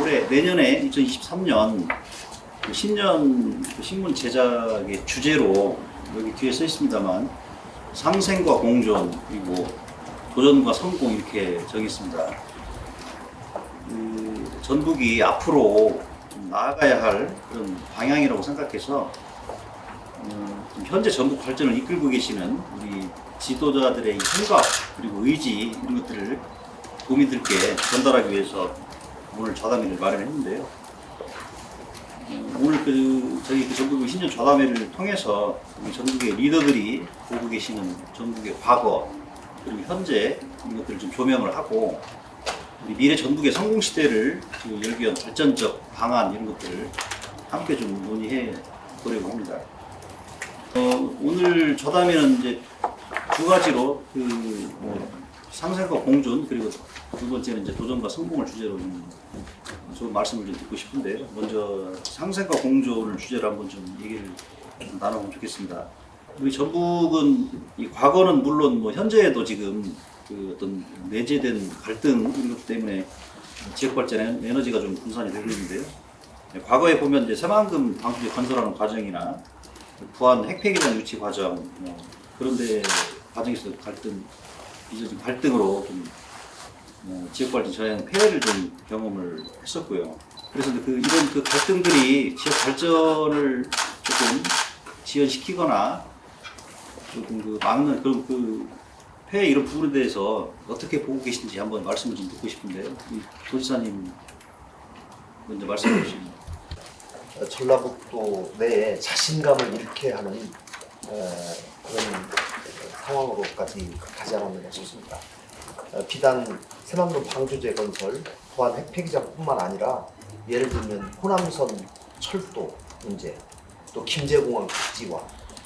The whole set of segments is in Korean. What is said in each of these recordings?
내년에 2023년 신년 신문 제작의 주제로 여기 뒤에 써 있습니다만 상생과 공존 그리고 도전과 성공 이렇게 정했습니다. 전북이 앞으로 나아가야 할 그런 방향이라고 생각해서 현재 전북 발전을 이끌고 계시는 우리 지도자들의 생각 그리고 의지 이런 것들을 도민들께 전달하기 위해서 오늘 좌담회를 마련했는데요. 오늘 저희 전북의 신년 좌담회를 통해서 우리 전북의 리더들이 보고 계시는 전북의 과거 그리고 현재 이런 것들을 좀 조명을 하고 우리 미래 전북의 성공 시대를 열기 위한 발전적 방안 이런 것들을 함께 좀 논의해 보려고 합니다. 오늘 좌담회는 이제 두 가지로 상생과 공존 그리고 두 번째는 이제 도전과 성공을 주제로 좀 말씀을 좀 듣고 싶은데요. 먼저 상생과 공존을 주제로 한번 좀 얘기를 좀 나눠보면 좋겠습니다. 우리 전북은 이 과거는 물론 뭐 현재에도 지금 어떤 내재된 갈등 이런 것 때문에 지역 발전에 에너지가 좀 분산이 되고 있는데요. 과거에 보면 이제 새만금 방수지 건설하는 과정이나 부안 핵폐기장 유치 과정 그런데 과정에서 빚어진 갈등으로 좀 지역 발전 전에 폐해를 좀 경험을 했었고요. 그래서 이런 갈등들이 지역 발전을 조금 지연시키거나 조금 막는 그런 폐해 이런 부분에 대해서 어떻게 보고 계신지 한번 말씀을 좀 듣고 싶은데요. 도지사님 먼저 말씀해 주시면. 전라북도 내에 자신감을 잃게 하는 그런 상황으로까지 가지 않았느냐 싶습니다. 비단 새만금 방조제 건설, 부안 핵폐기장뿐만 아니라 예를 들면 호남선 철도 문제, 또 김제공항 복지화,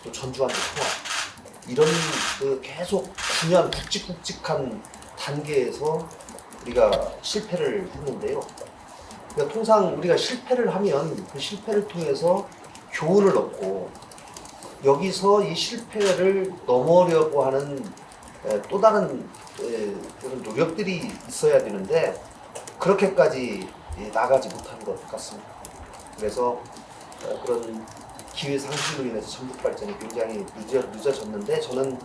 또 전주환도 통합 이런 계속 중요한 굵직굵직한 단계에서 우리가 실패를 했는데요. 그러니까 통상 우리가 실패를 하면 그 실패를 통해서 교훈을 얻고 여기서 이 실패를 넘으려고 하는 또 다른 그런 노력들이 있어야 되는데 그렇게까지 나가지 못한 것 같습니다. 그래서 그런 기회 상실로 인해서 전북 발전이 굉장히 늦어졌는데 저는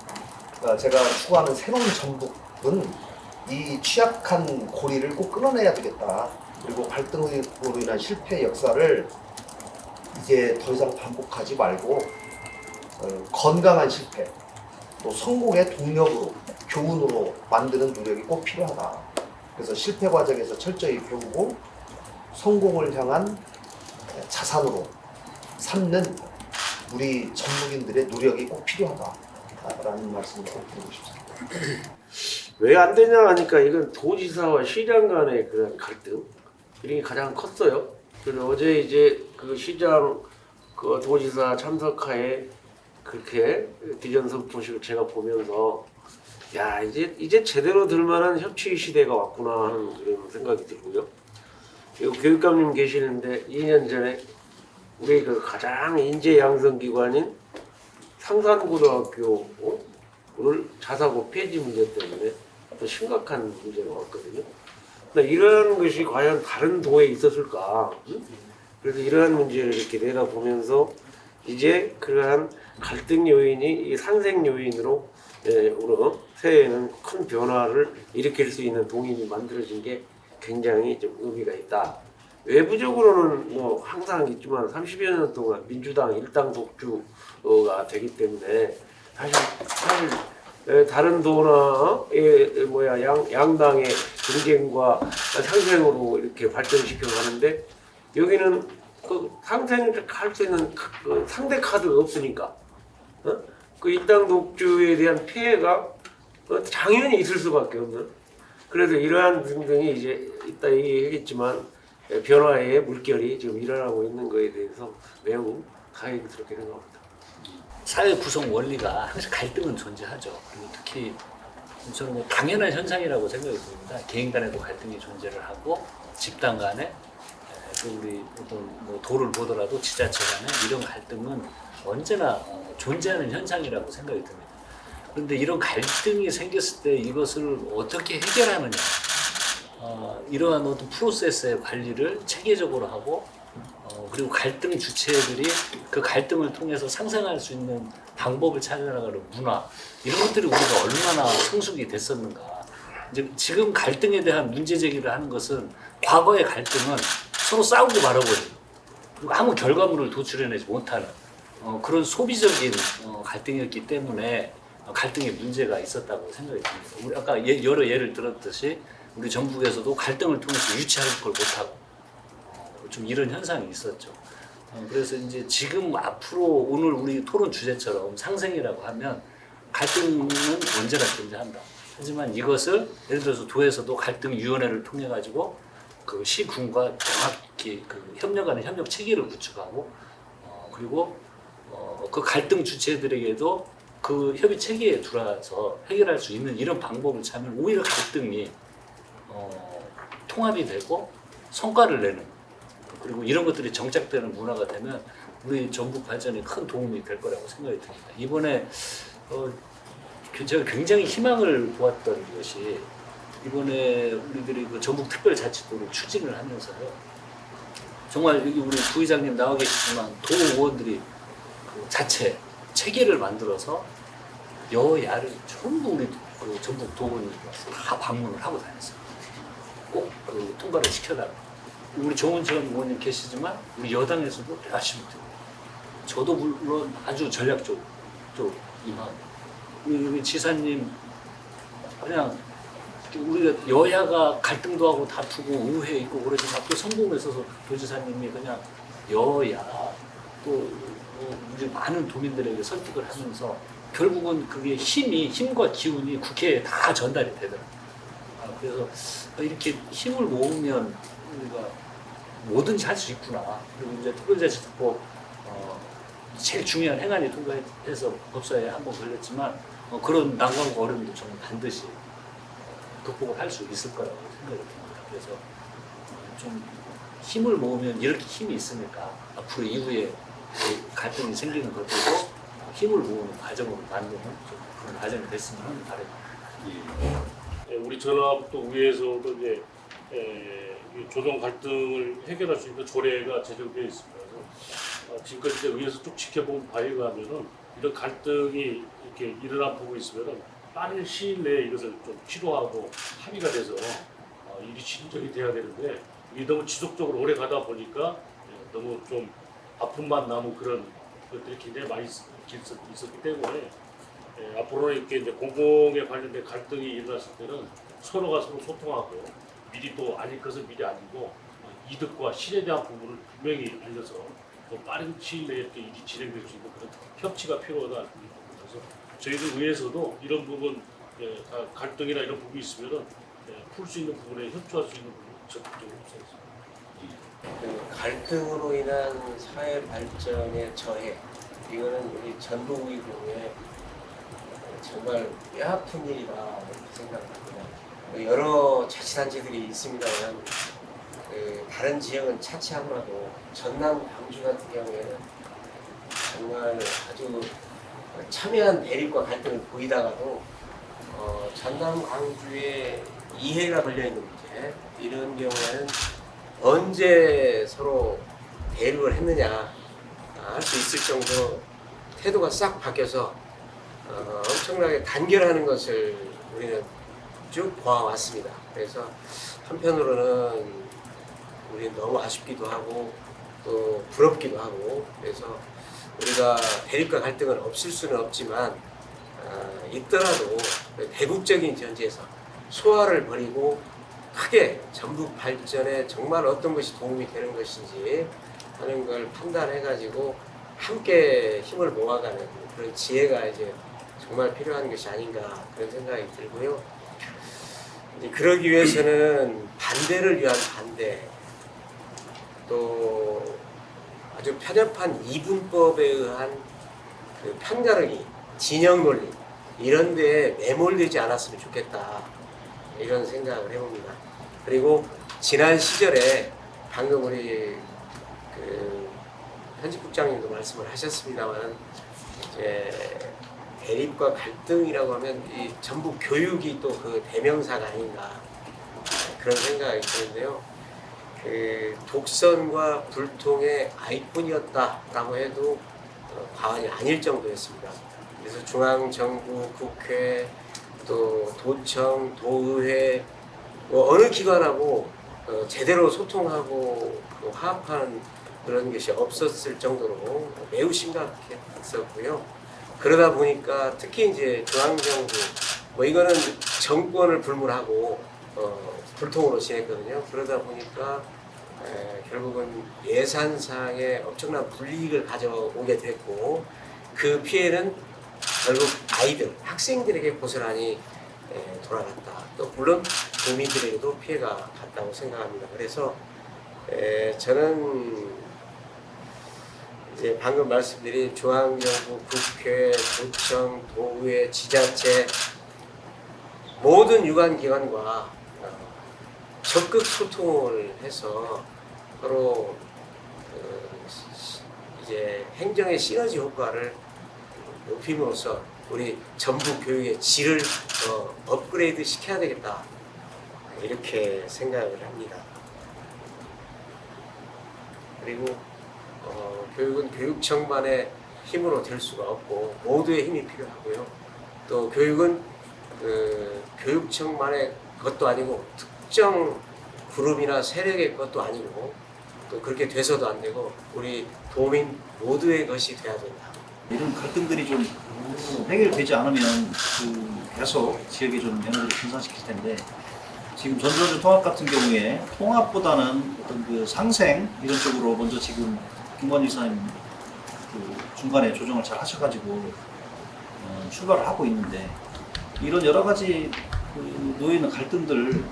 제가 추구하는 새로운 전북은 이 취약한 고리를 꼭 끊어내야 되겠다. 그리고 갈등으로 인한 실패 역사를 이제 더 이상 반복하지 말고 건강한 실패, 또 성공의 동력으로, 교훈으로 만드는 노력이 꼭 필요하다. 그래서 실패 과정에서 철저히 배우고 성공을 향한 자산으로 삼는 우리 전북인들의 노력이 꼭 필요하다라는 말씀을 꼭 드리고 싶습니다. 왜 안 되냐 하니까 이건 도지사와 시장 간의 그런 갈등 이런 게 가장 컸어요. 그래서 어제 이제 그 시장 그 도지사 참석하에 그렇게 비전 선포식을 제가 보면서 야 이제 제대로 될 만한 협치 시대가 왔구나 하는 그런 생각이 들고요. 그리고 교육감님 계시는데 2년 전에 우리 그 가장 인재 양성 기관인 상산고등학교를 자사고 폐지 문제 때문에 또 심각한 문제가 왔거든요. 근데 이런 것이 과연 다른 도에 있었을까? 그래서 이러한 문제를 이렇게 내다보면서 이제 그러한 갈등 요인이 이 상생 요인으로 우리 새해에는 큰 변화를 일으킬 수 있는 동인이 만들어진 게 굉장히 좀 의미가 있다. 외부적으로는 뭐 항상 있지만 30여 년 동안 민주당 일당 독주가 되기 때문에 사실 다른 도나 양당의 경쟁과 상생으로 이렇게 발전시켜 가는데 여기는 그 상생을 할 수 있는 그 상대 카드가 없으니까 그 일당 독주에 대한 피해가 당연히 있을 수밖에 없는. 그래서 이러한 등등이 이제 이따 얘기하겠지만 변화의 물결이 지금 일어나고 있는 것에 대해서 매우 다행스럽게 생각합니다. 사회 구성 원리가 항상 갈등은 존재하죠. 그리고 특히 저는 뭐 당연한 현상이라고 생각이 듭니다. 개인 간에도 갈등이 존재를 하고 집단 간에 또 우리 어떤 뭐 도를 보더라도 지자체 간에 이런 갈등은 언제나 존재하는 현상이라고 생각이 듭니다. 그런데 이런 갈등이 생겼을 때 이것을 어떻게 해결하느냐 이러한 어떤 프로세스의 관리를 체계적으로 하고 그리고 갈등 주체들이 그 갈등을 통해서 상생할 수 있는 방법을 찾아나가는 문화 이런 것들이 우리가 얼마나 성숙이 됐었는가. 이제 지금 갈등에 대한 문제 제기를 하는 것은 과거의 갈등은 서로 싸우고 말아버리고 그리고 아무 결과물을 도출해내지 못하는 그런 소비적인 갈등이었기 때문에 갈등에 문제가 있었다고 생각이 듭니다. 우리 아까 여러 예를 들었듯이 우리 전북에서도 갈등을 통해서 유치할 걸 못하고 좀 이런 현상이 있었죠. 그래서 이제 지금 앞으로 오늘 우리 토론 주제처럼 상생이라고 하면 갈등은 언제나 존재한다. 하지만 이것을 예를 들어서 도에서도 갈등위원회를 통해 가지고 그 시군과 정확히 그 협력하는 협력 체계를 구축하고 그리고 그 갈등 주체들에게도 그 협의 체계에 들어가서 해결할 수 있는 이런 방법을 찾으면 오히려 갈등이 통합이 되고 성과를 내는 그리고 이런 것들이 정착되는 문화가 되면 우리 전북 발전에 큰 도움이 될 거라고 생각이 듭니다. 이번에 제가 굉장히 희망을 보았던 것이 이번에 우리들이 그 전북특별자치도를 추진을 하면서요. 정말 여기 우리 부의장님 나와 계시지만 도 의원들이 그 자체 체계를 만들어서 여야를 전부 우리 그 전북 도원이 다 방문을 하고 다녔어요. 꼭 그 통과를 시켜달라. 우리 정원천 의원님 계시지만 우리 여당에서도 열심히 들어요. 저도 물론 아주 전략적으로 임하고 우리 지사님 그냥 우리가 여야가 갈등도 하고 다투고 의회에 있고 그러지만 또 성공에 있어서 도지사님이 그냥 여야 또 우리 많은 도민들에게 설득을 하면서 결국은 그게 힘과 기운이 국회에 다 전달이 되더라고요. 그래서 이렇게 힘을 모으면 우리가 뭐든지 할 수 있구나. 그리고 이제 특별자치법 제일 중요한 행안위 통과해서 법사에 한번 걸렸지만 그런 난관과 어려움도 저는 반드시 극복을 할 수 있을 거라고 생각이 듭니다. 그래서 좀 힘을 모으면 이렇게 힘이 있으니까 앞으로 이후에 갈등이 생기는 것들도 힘을 모으는 과정으로 만드는 좀 그런 과정이 됐으면 하는 바람입니다. 우리 전화북도 의회에서도 이제 조정 갈등을 해결할 수 있는 조례가 제정되어 있습니다. 그래서 지금까지 이제 의회에서 쭉 지켜본 바에 의하면은 이런 갈등이 이렇게 일어나 보고 있으면은 빠른 시일 내에 이것을 좀 치료하고 합의가 돼서 일이 진전이 돼야 되는데 이게 너무 지속적으로 오래 가다 보니까 너무 좀 아픔만 남은 그런 것들이 굉장히 많이 있었기 때문에 앞으로는 이렇게 이제 공공에 관련된 갈등이 일어났을 때는 서로가 서로 소통하고 미리 또 아닐 것을 미리 알리고 이득과 실에 대한 부분을 분명히 알려서 더 빠른 시일 내에 이렇게 일이 진행될 수 있는 그런 협치가 필요하다. 그래서 저희들 의회에서도 이런 부분 갈등이나 이런 부분이 있으면은 풀 수 있는 부분에 협조할 수 있는 부분 적극적으로 합성했습니다. 그 갈등으로 인한 사회 발전의 저해 이거는 우리 전북의회에 정말 뼈아픈 일이다 이렇게 생각합니다. 여러 자치단체들이 있습니다만 다른 지역은 차치하더라도 전남 광주 같은 경우에는 정말 아주 첨예한 대립과 갈등을 보이다가도 전남 광주에 이해가 걸려 있는 문제 이런 경우에는 언제 서로 대립을 했느냐 할 수 있을 정도로 태도가 싹 바뀌어서 엄청나게 단결하는 것을 우리는 쭉 보아왔습니다. 그래서 한편으로는 우리는 너무 아쉽기도 하고 또 부럽기도 하고 그래서 우리가 대립과 갈등은 없을 수는 없지만 있더라도 대국적인 전제에서 소화를 벌이고 크게 전북 발전에 정말 어떤 것이 도움이 되는 것인지 하는 걸 판단해가지고 함께 힘을 모아가는 그런 지혜가 이제 정말 필요한 것이 아닌가 그런 생각이 들고요. 이제 그러기 위해서는 반대를 위한 반대 또 아주 편협한 이분법에 의한 그 편가르기, 진영 논리 이런 데에 매몰되지 않았으면 좋겠다 이런 생각을 해봅니다. 그리고 지난 시절에 방금 우리 그 편집국장님도 말씀을 하셨습니다만 이제 대립과 갈등이라고 하면 이 전북 교육이 또 그 대명사가 아닌가 그런 생각이 드는데요. 독선과 불통의 아이콘이었다라고 해도 과언이 아닐 정도였습니다. 그래서 중앙정부, 국회, 또 도청, 도의회 어느 기관하고 제대로 소통하고 화합하는 그런 것이 없었을 정도로 매우 심각했었고요. 그러다 보니까 특히 이제 중앙정부 이거는 정권을 불문하고 불통으로 지냈거든요. 그러다 보니까 결국은 예산상의 엄청난 불이익을 가져오게 됐고 그 피해는 결국 아이들, 학생들에게 고스란히 돌아갔다. 또 물론 국민들에게도 피해가 갔다고 생각합니다. 그래서 저는 이제 방금 말씀드린 중앙정부, 국회, 도청, 도의회, 지자체 모든 유관기관과 적극 소통을 해서 서로 이제 행정의 시너지 효과를 높임으로써 우리 전북 교육의 질을 업그레이드 시켜야 되겠다 이렇게 생각을 합니다. 그리고 교육은 교육청만의 힘으로 될 수가 없고 모두의 힘이 필요하고요. 또 교육은 교육청만의 것도 아니고 특정 그룹이나 세력의 것도 아니고 또 그렇게 돼서도 안 되고 우리 도민 모두의 것이 돼야 된다. 이런 갈등들이 좀 해결되지 않으면 계속 지역에 좀 에너지를 분산시킬 텐데 지금 전전주 통합 같은 경우에 통합보다는 어떤 그 상생 이런 쪽으로 먼저 지금 김관일 이사님 중간에 조정을 잘 하셔가지고 출발을 하고 있는데 이런 여러 가지 놓여 있는 갈등들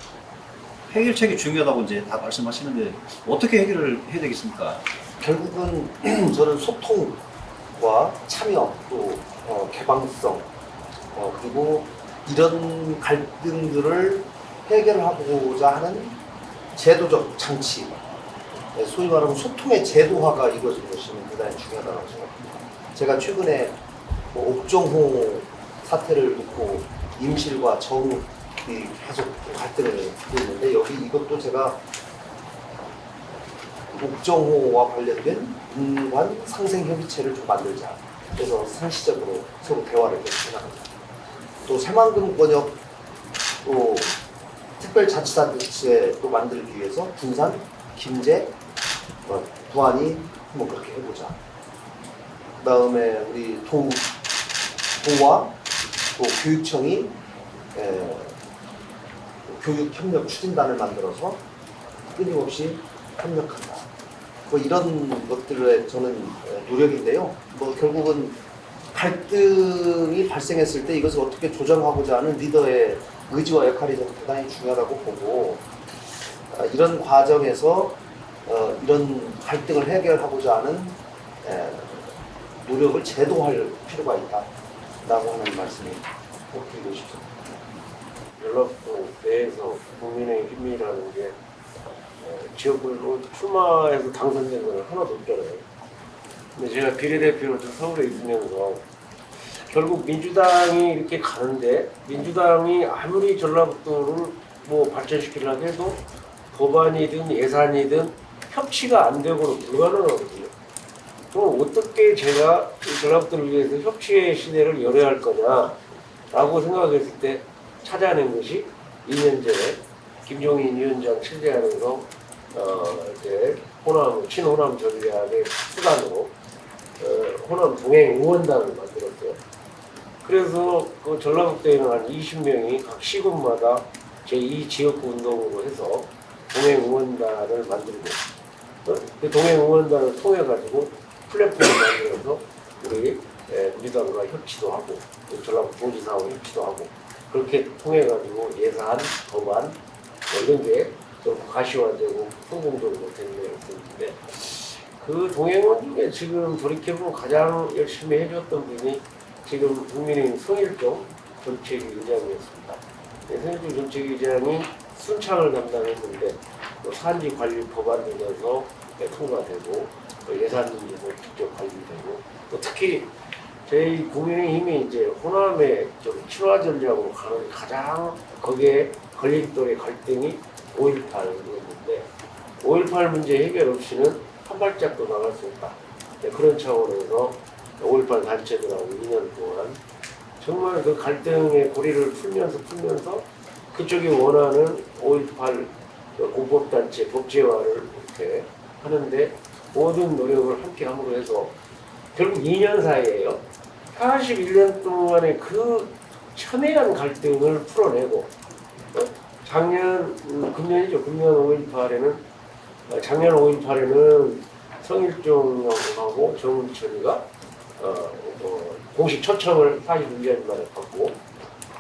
해결책이 중요하다고 이제 다 말씀하시는데 어떻게 해결을 해야 되겠습니까? 결국은 저는 소통과 참여 또 개방성 그리고 이런 갈등들을 해결하고자 하는 제도적 장치 소위 말하면 소통의 제도화가 이루어진 것이 대단히 중요하다고 생각합니다. 제가 최근에 옥정호 사태를 놓고 임실과 정이 계속 갈등을 하고 있는데 여기 이것도 제가 옥정호와 관련된 민관 상생협의체를 좀 만들자. 그래서 상시적으로 서로 대화를 해나갑니다. 또 새만금권역 또 특별자치단체 또 만들기 위해서 군산, 김제, 부안이 한번 그렇게 해보자. 그 다음에 우리 도와 또 교육청이 교육협력 추진단을 만들어서 끊임없이 협력한다. 이런 것들의 저는 노력인데요. 결국은 갈등이 발생했을 때 이것을 어떻게 조정하고자 하는 리더의 의지와 역할이 저는 대단히 중요하다고 보고 이런 과정에서 이런 갈등을 해결하고자 하는 노력을 제도화할 필요가 있다라고 하는 말씀을 꼭 드리고 싶습니다. 연락도 내에서 국민의힘이라는 게 지역별로 출마해서 당선된 건 하나도 없잖아요. 근데 제가 비례대표로서 서울에 있으면서 결국 민주당이 이렇게 가는데 민주당이 아무리 전라북도를 발전시키려고 해도 법안이든 예산이든 협치가 안 되고는 불가능하거든요. 그럼 어떻게 제가 전라북도를 위해서 협치의 시대를 열어야 할 거냐라고 생각했을 때 찾아낸 것이 2년 전에 김종인 위원장 실대하면서 이제 친호남 전략의 수단으로 호남 동행 응원단을 만들었어요. 그래서 그 전라북도에는 한 20명이 각 시군마다 제2 지역구 운동으로 해서 동행 응원단을 만들고 그 동행 응원단을 통해 가지고 플랫폼을 만들어서 우리 당과 협치도 하고 전라북도 도지사와 협치도 하고 그렇게 통해 가지고 예산, 법안 이런 게 좀 가시화되고 성공적으로 된 거였는데 그 동행원 중에 지금 돌이켜보면 가장 열심히 해줬던 분이 지금 국민의힘 성일종 정책위의장이었습니다. 성일종 정책위의장이 순창을 담당했는데 산지 관리 법안 등에서 통과되고 예산 문제도 직접 관리되고 또 특히 저희 국민의힘이 이제 호남의 좀 친화 전략으로 가는 가장 거기에 걸림돌의 갈등이 5.18였는데 5.18 문제 해결 없이는 한 발짝도 나갈 수 없다. 네, 그런 차원에서 5.18 단체들하고 2년 동안 정말 그 갈등의 고리를 풀면서 그쪽이 원하는 5.18 공법단체 법제화를 이렇게 하는데 모든 노력을 함께 함으로 해서 결국 2년 사이에요. 41년 동안의 그 첨예한 갈등을 풀어내고 작년 금년이죠. 금년 5.18에는 작년 5.18에는 성일종하고 정은천이가 공식 초청을 41년 만에 받고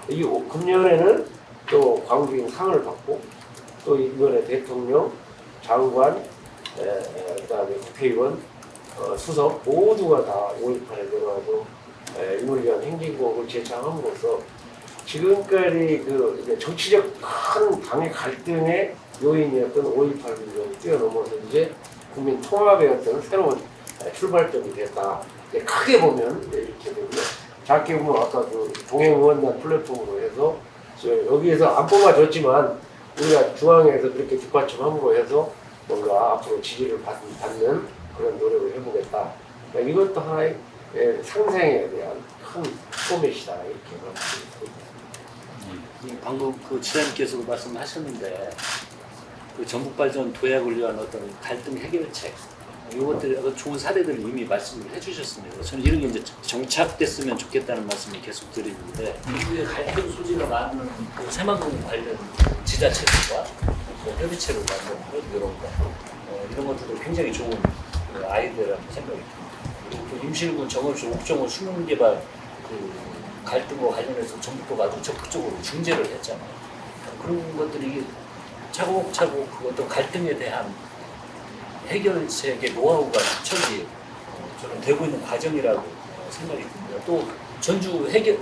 이 금년에는 또 광주인 상을 받고 또 이번에 대통령, 장관, 그다음에 국회의원, 수석 모두가 다 5.18에 들어가고 인물위원 행진곡을 제창함으로써 지금까지 그 이제 정치적 큰 당의 갈등의 요인이었던 5.18 문제를 뛰어넘어서 이제 국민 통합의 어떤 새로운 출발점이 됐다. 크게 보면 이렇게 되고요. 작게 보면 아까 그 동행의원단 플랫폼으로 해서 여기에서 안 뽑아줬지만 우리가 중앙에서 그렇게 뒷받침함으로 해서 뭔가 앞으로 지지를 받는 그런 노력을 해보겠다. 이것도 하나의 상생에 대한 큰 포맷이다 이렇게 말씀드립니다. 방금 그 지사님께서도 말씀하셨는데 그 전북발전 도약을 위한 어떤 갈등 해결책 이것들 좋은 사례들을 이미 말씀을 해주셨습니다. 저는 이런 게 이제 정착됐으면 좋겠다는 말씀을 계속 드리는데 이후에 갈등 소지가 많은 그 새만금 관련 지자체들과 협의체를 만드는 것 이런 거 이런 것들도 굉장히 좋은 아이디어라는 생각이 듭니다. 그리고 또 임실군 정읍시 옥정호 수능개발 그 갈등과 관련해서 정부가 아주 적극적으로 중재를 했잖아요. 그런 것들이 차곡차곡 그 어떤 갈등에 대한 해결책의 노하우가 축적이 저는 되고 있는 과정이라고 생각이 듭니다. 또 전주 헬기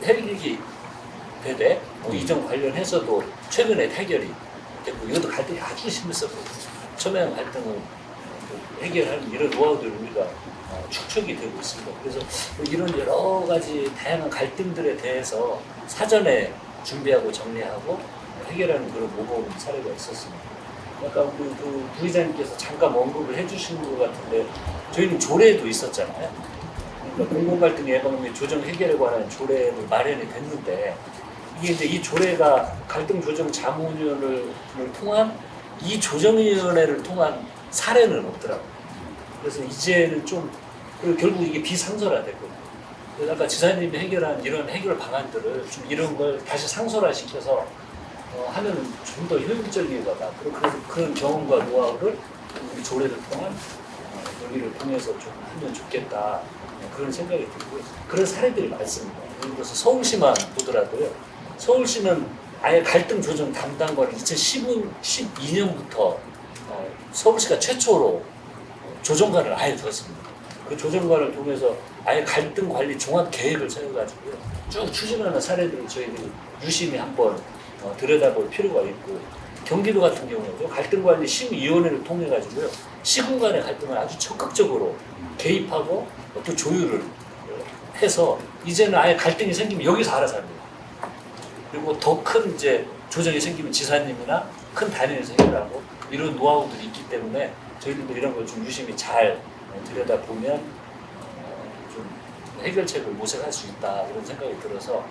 대대 이전 관련해서도 최근에 해결이 됐고 이것도 갈등이 아주 심했었거든요. 첨예한 갈등을 해결하는 이런 노하우들을 우리가 축적이 되고 있습니다. 그래서 이런 여러 가지 다양한 갈등들에 대해서 사전에 준비하고 정리하고 해결하는 그런 모범 사례가 있었습니다. 아까 그 부의장님께서 잠깐 언급을 해주신 것 같은데 저희는 조례도 있었잖아요. 그러니까 공공갈등 예방 및 조정 해결에 관한 조례를 마련이 됐는데 이게 이제 이 조례가 갈등 조정 자문위원회를 통한 이 조정위원회를 통한 사례는 없더라고요. 그래서 이제는 좀 그리고 결국 이게 비상설화됐거든요. 그래서 아까 지사님이 해결한 이런 해결 방안들을 좀 이런 걸 다시 상설화시켜서 하면 좀 더 효율적인 거다. 그래서 그런 경험과 노하우를 우리 조례를 통한 여기를 통해서 좀 하면 좋겠다. 그런 생각이 들고요. 그런 사례들이 많습니다. 예를 들어서 서울시만 보더라도요. 서울시는 아예 갈등 조정 담당관을 2012년부터 서울시가 최초로 조정관을 아예 뒀습니다. 그 조정관을 통해서 아예 갈등 관리 종합 계획을 세워가지고요. 쭉 추진하는 사례들을 저희들이 유심히 한번 들여다볼 필요가 있고 경기도 같은 경우에도 갈등관리 심의위원회를 통해 가지고요 시군 간의 갈등을 아주 적극적으로 개입하고 또 조율을 해서 이제는 아예 갈등이 생기면 여기서 알아서 합니다. 그리고 더 큰 이제 조정이 생기면 지사님이나 큰 단위에서 해결하고 이런 노하우들이 있기 때문에 저희들도 이런 걸 좀 유심히 잘 들여다보면 좀 해결책을 모색할 수 있다 이런 생각이 들어서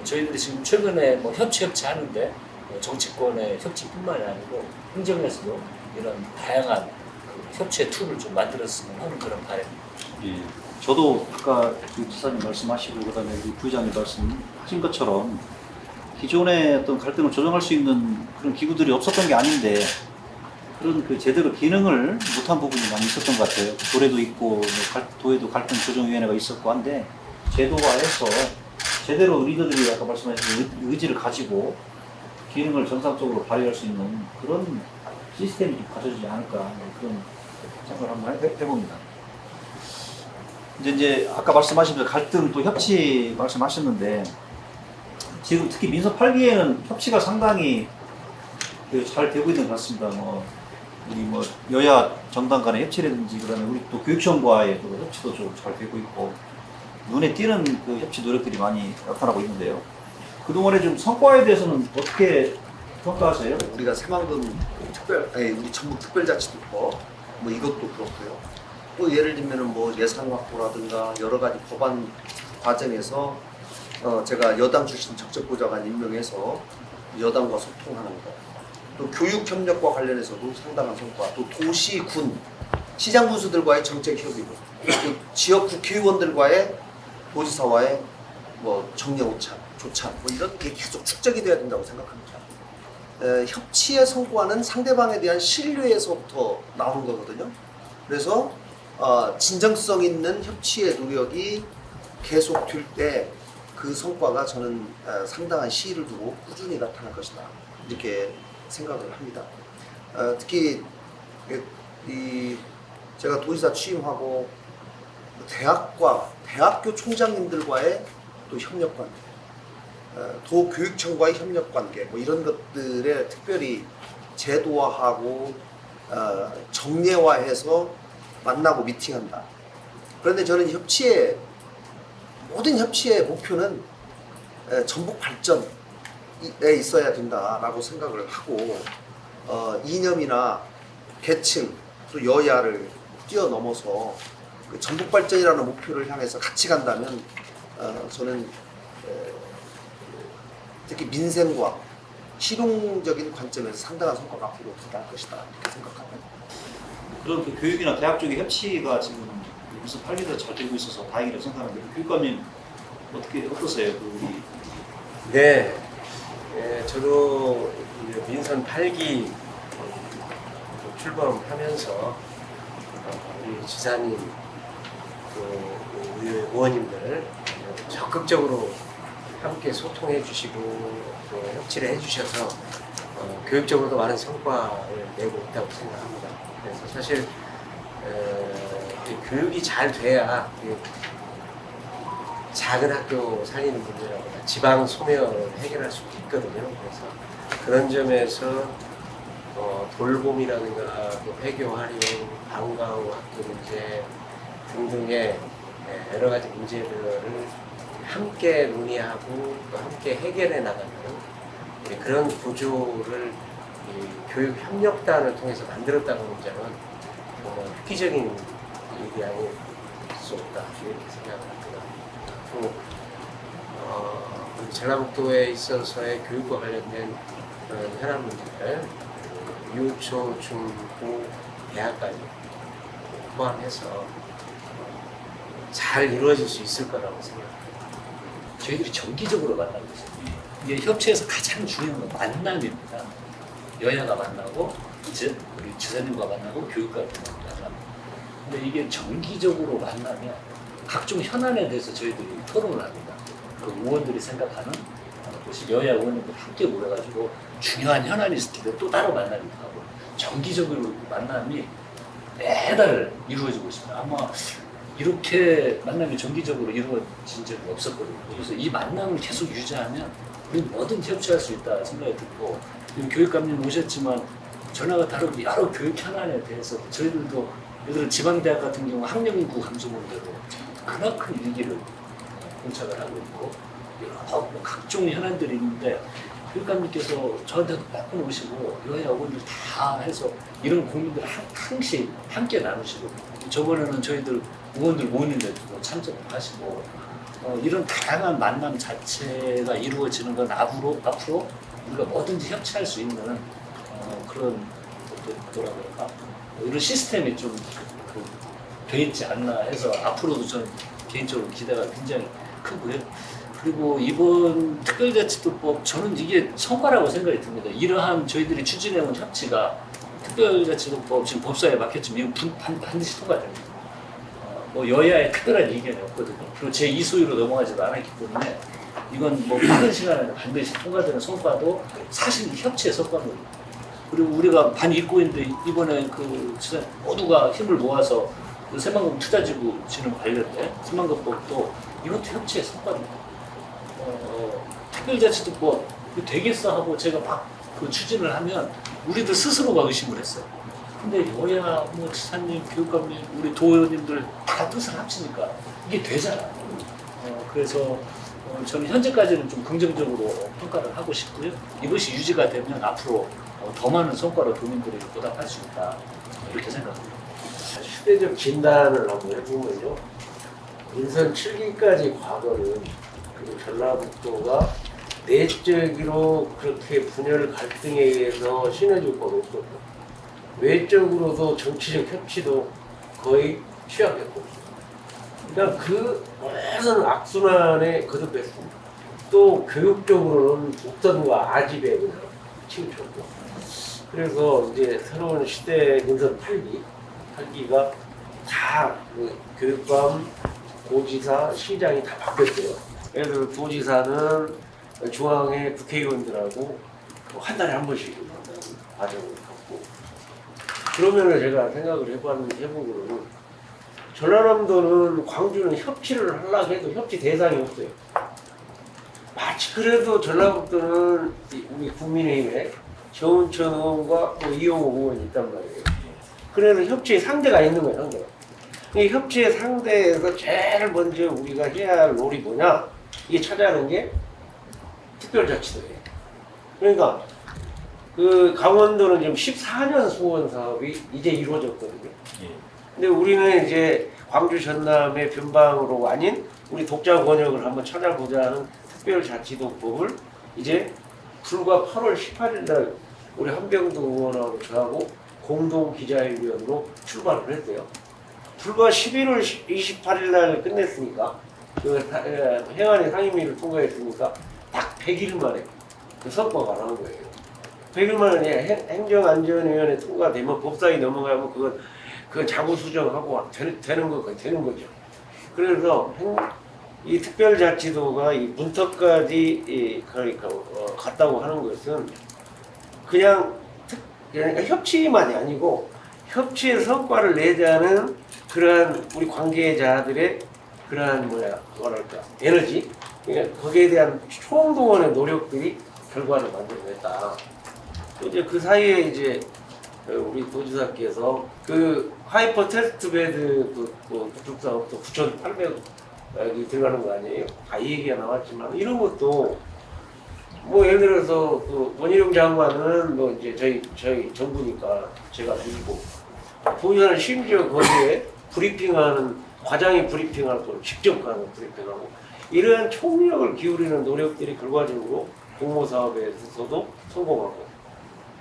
저희들이 지금 최근에 뭐 협치 하는데 정치권의 협치뿐만이 아니고 행정에서도 이런 다양한 그 협치의 툴을 좀 만들었으면 하는 그런 바람입니다. 예, 저도 아까 김 지사님 말씀하시고 그다음에 우리 부의장님 말씀하신 것처럼 기존의 어떤 갈등을 조정할 수 있는 그런 기구들이 없었던 게 아닌데 그런 그 제대로 기능을 못한 부분이 많이 있었던 것 같아요. 도래도 있고 도에도 갈등 조정위원회가 있었고 한데 제도화해서 제대로 리더들이 아까 말씀하신 의지를 가지고 기능을 정상적으로 발휘할 수 있는 그런 시스템이 좀 갖춰지지 않을까 그런 생각을 한번 해봅니다. 이제 아까 말씀하신 그 갈등 또 협치 말씀하셨는데 지금 특히 민서 8기에는 협치가 상당히 잘 되고 있는 것 같습니다. 우리 여야 정당 간의 협치라든지 그다음에 우리 또 교육청과의 또 협치도 좀 잘 되고 있고 눈에 띄는 그 협치 노력들이 많이 나타나고 있는데요. 그동안에 좀 성과에 대해서는 어떻게 평가하세요? 우리가 새만금 우리 전북 특별자치도법 뭐 이것도 그렇고요. 또 예를 들면은 뭐 예산 확보라든가 여러 가지 법안 과정에서 제가 여당 출신 적적보좌관 임명해서 여당과 소통하는 거, 또 교육 협력과 관련해서도 상당한 성과, 또 도시, 군, 시장 군수들과의 정책 협의고, 또 지역 국회의원들과의 도지사와의 뭐 정례 오찬, 조찬 뭐 이런 게 계속 축적이 돼야 된다고 생각합니다. 협치의 성과는 상대방에 대한 신뢰에서부터 나오는 거거든요. 그래서 진정성 있는 협치의 노력이 계속될 때 그 성과가 저는 상당한 시의를 두고 꾸준히 나타날 것이다 이렇게 생각을 합니다. 특히 제가 도지사 취임하고 대학교 총장님들과의 또 협력 관계, 도교육청과의 협력 관계 뭐 이런 것들에 특별히 제도화하고 정례화해서 만나고 미팅한다. 그런데 저는 모든 협치의 목표는 전북 발전에 있어야 된다라고 생각을 하고 이념이나 계층 또 여야를 뛰어넘어서 그 전북 발전이라는 목표를 향해서 같이 간다면 저는 특히 민생과 실용적인 관점에서 상당한 성과가 앞으로 나타날 것이다 이렇게 생각합니다. 그런 그 교육이나 대학 쪽의 협치가 지금 무슨 8기도 잘 되고 있어서 다행이라고 생각하는데 교육감님 어떠세요? 네, 저도 이제 민선 8기 출범하면서 우리 지사님, 우리 의원님들 적극적으로 함께 소통해 주시고 또 협치를 해 주셔서 교육적으로도 많은 성과를 내고 있다고 생각합니다. 그래서 사실 교육이 잘 돼야 작은 학교 살리는 문제라거나 지방 소멸을 해결할 수 있거든요. 그래서 그런 점에서 돌봄이라든가 또 회교 활용, 방과 후 학교 문제 등등의 여러 가지 문제들을 함께 논의하고 또 함께 해결해 나가는 그런 구조를 교육 협력단을 통해서 만들었다는 점은 정말 획기적인 일이 아닐 수 없다 이렇게 생각합니다. 또 전라북도에 있어서의 교육과 관련된 그런 현안 문제들 유초, 중, 고, 대학까지 포함해서 잘 이루어질 수 있을 거라고 생각합니다. 저희들이 정기적으로 만나고 있어요. 이게 협치에서 가장 중요한 건 만남입니다. 여야가 만나고 우리 지사님과 만나고 교육과가 만나고. 근데 이게 정기적으로 만나면 각종 현안에 대해서 저희들이 토론을 합니다. 그 의원들이 생각하는 것이 여야 의원님들 함께 모여가지고 중요한 현안이 있을 때 또 따로 만나기도 하고 정기적으로 만남이 매달 이루어지고 있습니다. 아마 이렇게 만남이 정기적으로 이루어진 적이 없었거든요. 그래서 이 만남을 계속 유지하면 우리는 뭐든지 협치할 수 있다 생각이 들고 교육감님 오셨지만 전화가 다르고 여러 교육 현안에 대해서 저희들도 예를 들어 지방대학 같은 경우 학령인구 감소문제로 그만큼 일기를 봉착을 하고 있고 여러 각종 현안들이 있는데 교육감님께서 저한테도 몇 번 오시고 여야 의원들 다 해서 이런 고민들을 항시 함께 나누시고 저번에는 저희들 의원들 모이는데도 참석하시고 이런 다양한 만남 자체가 이루어지는 건 앞으로 우리가 뭐든지 협치할 수 있는 그런 뭐라 그럴까 이런 시스템이 좀 돼 있지 않나 해서 앞으로도 저는 개인적으로 기대가 굉장히 크고요. 그리고 이번 특별자치도법 저는 이게 성과라고 생각이 듭니다. 이러한 저희들이 추진해온 협치가 특별자치도법 지금 법사에 막혔지만 이거 반드시 통과됩니다. 뭐 여야의 특별한 의견이 없거든요. 그리고 제2소위로 넘어가지도 않았기 때문에 이건 뭐 빠른 시간에 반드시 통과되는 성과도 사실 협치의 성과입니다. 그리고 우리가 반입고인데 이번에 그 모두가 힘을 모아서 그 새만금 투자지구 진흥 관련된 새만금법도 이것도 협치의 성과입니다. 특별자치도법 되겠어 하고 제가 막 그 추진을 하면 우리들 스스로가 의심을 했어요. 근데 여야, 뭐 지사님, 교육감님, 우리 도의원님들 다 뜻을 합치니까 이게 되잖아. 그래서 저는 현재까지는 좀 긍정적으로 평가를 하고 싶고요. 이것이 유지가 되면 앞으로 더 많은 성과로 도민들에게 보답할 수 있다 이렇게 생각합니다. 시대적 진단을 한번 해보면요. 인선 7기까지 과거는 그리고 전라북도가 내적으로 그렇게 분열 갈등에 의해서 시너지 효과가 없었고 외적으로도 정치적 협치도 거의 취약했고 그러니까 그 모든 악순환에 거듭했습니다. 또 교육적으로는 독선과 아집에 그냥 치우쳤고 그래서 이제 새로운 시대 인선 8기가 다 그 교육감, 도지사, 시장이 다 바뀌었어요. 예를 들어 도지사는 중앙의 국회의원들하고 한 달에 한 번씩 만나는 과정을 갖고 그러면은 제가 생각을 해보고는 전라남도는 광주는 협치를 하려고 해도 협치 대상이 없어요. 마치 그래도 전라북도는 우리 국민의힘에 정운천 의원과 또 이용호 의원이 있단 말이에요. 그래서 협치의 상대가 있는 거예요, 상대가. 이 협치의 상대에서 제일 먼저 우리가 해야 할 롤이 뭐냐? 이게 찾아내는 게 특별자치도예요. 그러니까 그 강원도는 지금 14년 수원 사업이 이제 이루어졌거든요. 근데 우리는 이제 광주 전남의 변방으로 아닌 우리 독자 권역을 한번 찾아보자는 특별자치도법을 이제 불과 8월 18일 날 우리 한병도 의원하고 저하고 공동 기자회견으로 출발을 했대요. 불과 11월 28일 날 끝냈으니까 그 행안위 상임위를 통과했으니까 딱 100일 만에 그 성과가 나온 거예요. 100일 만에 행정안전위원회 통과되면 법사위 넘어가면 그건 자구 수정하고 되는 거죠. 그래서 이 특별자치도가 이 문턱까지 그러니까 갔다고 하는 것은 그러니까 협치만이 아니고 협치의 성과를 내자는 그러한 우리 관계자들의 그러한 뭐랄까 에너지 그러니까 거기에 대한 총동원의 노력들이 결과를 만들어냈다. 이제 그 사이에 이제 우리 도지사께서 그 하이퍼 테스트 베드 그 구축사업도 9,800억이 들어가는 거 아니에요? 다 이 얘기가 나왔지만 이런 것도 뭐 예를 들어서 그 원희룡 장관은 뭐 이제 저희 정부니까 제가 드리고 도지사는 심지어 거기에 브리핑하는 과장이 브리핑할 걸 직접 가는 브리핑하고 이러한 총력을 기울이는 노력들이 결과적으로 공모사업에서도 성공하고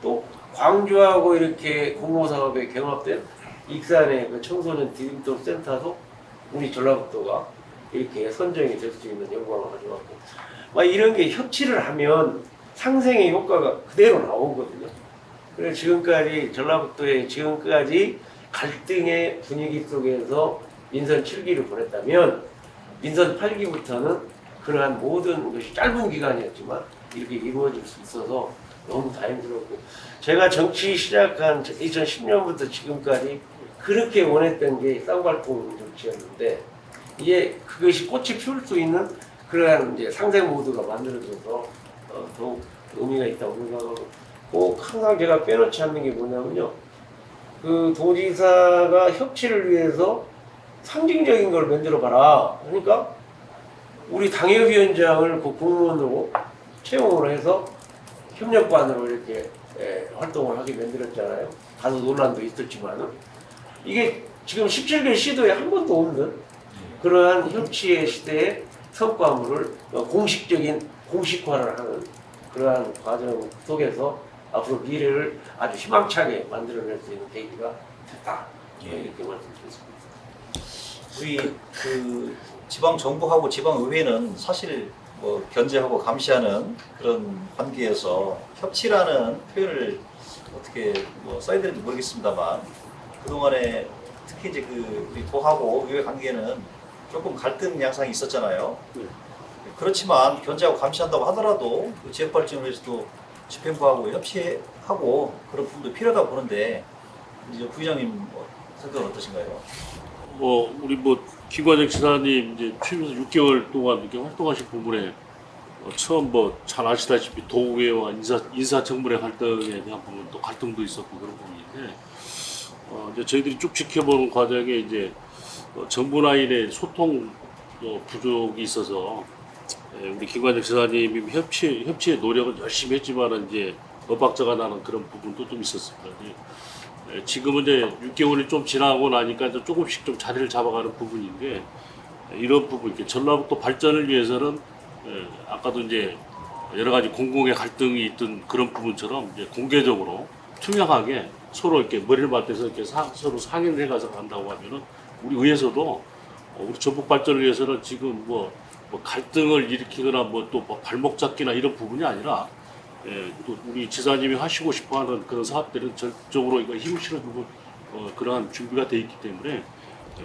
또 광주하고 이렇게 공모사업에 경합된 익산의 그 청소년 디딤돌 센터도 우리 전라북도가 이렇게 선정이 될 수 있는 영광을 가져왔고 막 이런 게 협치를 하면 상생의 효과가 그대로 나오거든요. 그래서 지금까지 전라북도에 지금까지 갈등의 분위기 속에서 민선 7기를 보냈다면 민선 8기부터는 그러한 모든 것이 짧은 기간이었지만 이렇게 이루어질 수 있어서 너무 다행스럽고 제가 정치 시작한 2010년부터 지금까지 그렇게 원했던 게 쌍발통 정치였는데 이게 그것이 꽃이 피울 수 있는 그러한 이제 상생 모드가 만들어져서 더욱 의미가 있다고 생각하고 꼭 항상 제가 빼놓지 않는 게 뭐냐면요. 그 도지사가 협치를 위해서 상징적인 걸 만들어봐라. 그러니까 우리 당협위원장을 그 공무원으로 채용을 해서 협력반으로 이렇게 활동을 하게 만들었잖아요. 다소 논란도 있었지만은 이게 지금 17개 시도에 한 번도 없는 그러한 협치의 시대의 성과물을 공식적인 공식화를 하는 그러한 과정 속에서 앞으로 미래를 아주 희망차게 만들어낼 수 있는 계기가 됐다. 이렇게 말씀드렸습니다. 우리 그 지방 정부하고 지방 의회는 사실 뭐 견제하고 감시하는 그런 관계에서 협치라는 표현을 어떻게 뭐 써야 되는지 모르겠습니다만 그동안에 특히 이제 그 우리 도하고 의회 관계는 조금 갈등 양상이 있었잖아요. 그렇지만 견제하고 감시한다고 하더라도 그 지역 발전을 위해서도 집행부하고 협치하고 그런 부분도 필요하다고 보는데 이제 부의장님 뭐 생각은 어떠신가요? 뭐 우리 뭐 김관영 지사님 이제 취임해서 6개월 동안 이렇게 활동하신 부분에 처음 뭐 잘 아시다시피 도의회와 인사청문회 갈등에 대한 부분도 갈등도 있었고 그런 부분인데 이제 저희들이 쭉 지켜보는 과정에 이제 정부 라인의 소통 부족이 있어서 우리 김관영 지사님이 협치의 노력을 열심히 했지만은 이제 엇박자가 나는 그런 부분도 좀 있었습니다. 지금은 이제 6개월이 좀 지나고 나니까 이제 조금씩 좀 자리를 잡아가는 부분인데 이런 부분, 이렇게 전라북도 발전을 위해서는 아까도 이제 여러 가지 공공의 갈등이 있던 그런 부분처럼 이제 공개적으로 투명하게 서로 이렇게 머리를 맞대서 이렇게 서로 상의를 해가서 간다고 하면은 우리 의회에서도 우리 전북 발전을 위해서는 지금 뭐 갈등을 일으키거나 뭐 또 발목 잡기나 이런 부분이 아니라 또 우리 지사님이 하시고 싶어하는 그런 사업들은 적극적으로 이거 힘을 실어주고 그러한 준비가 돼 있기 때문에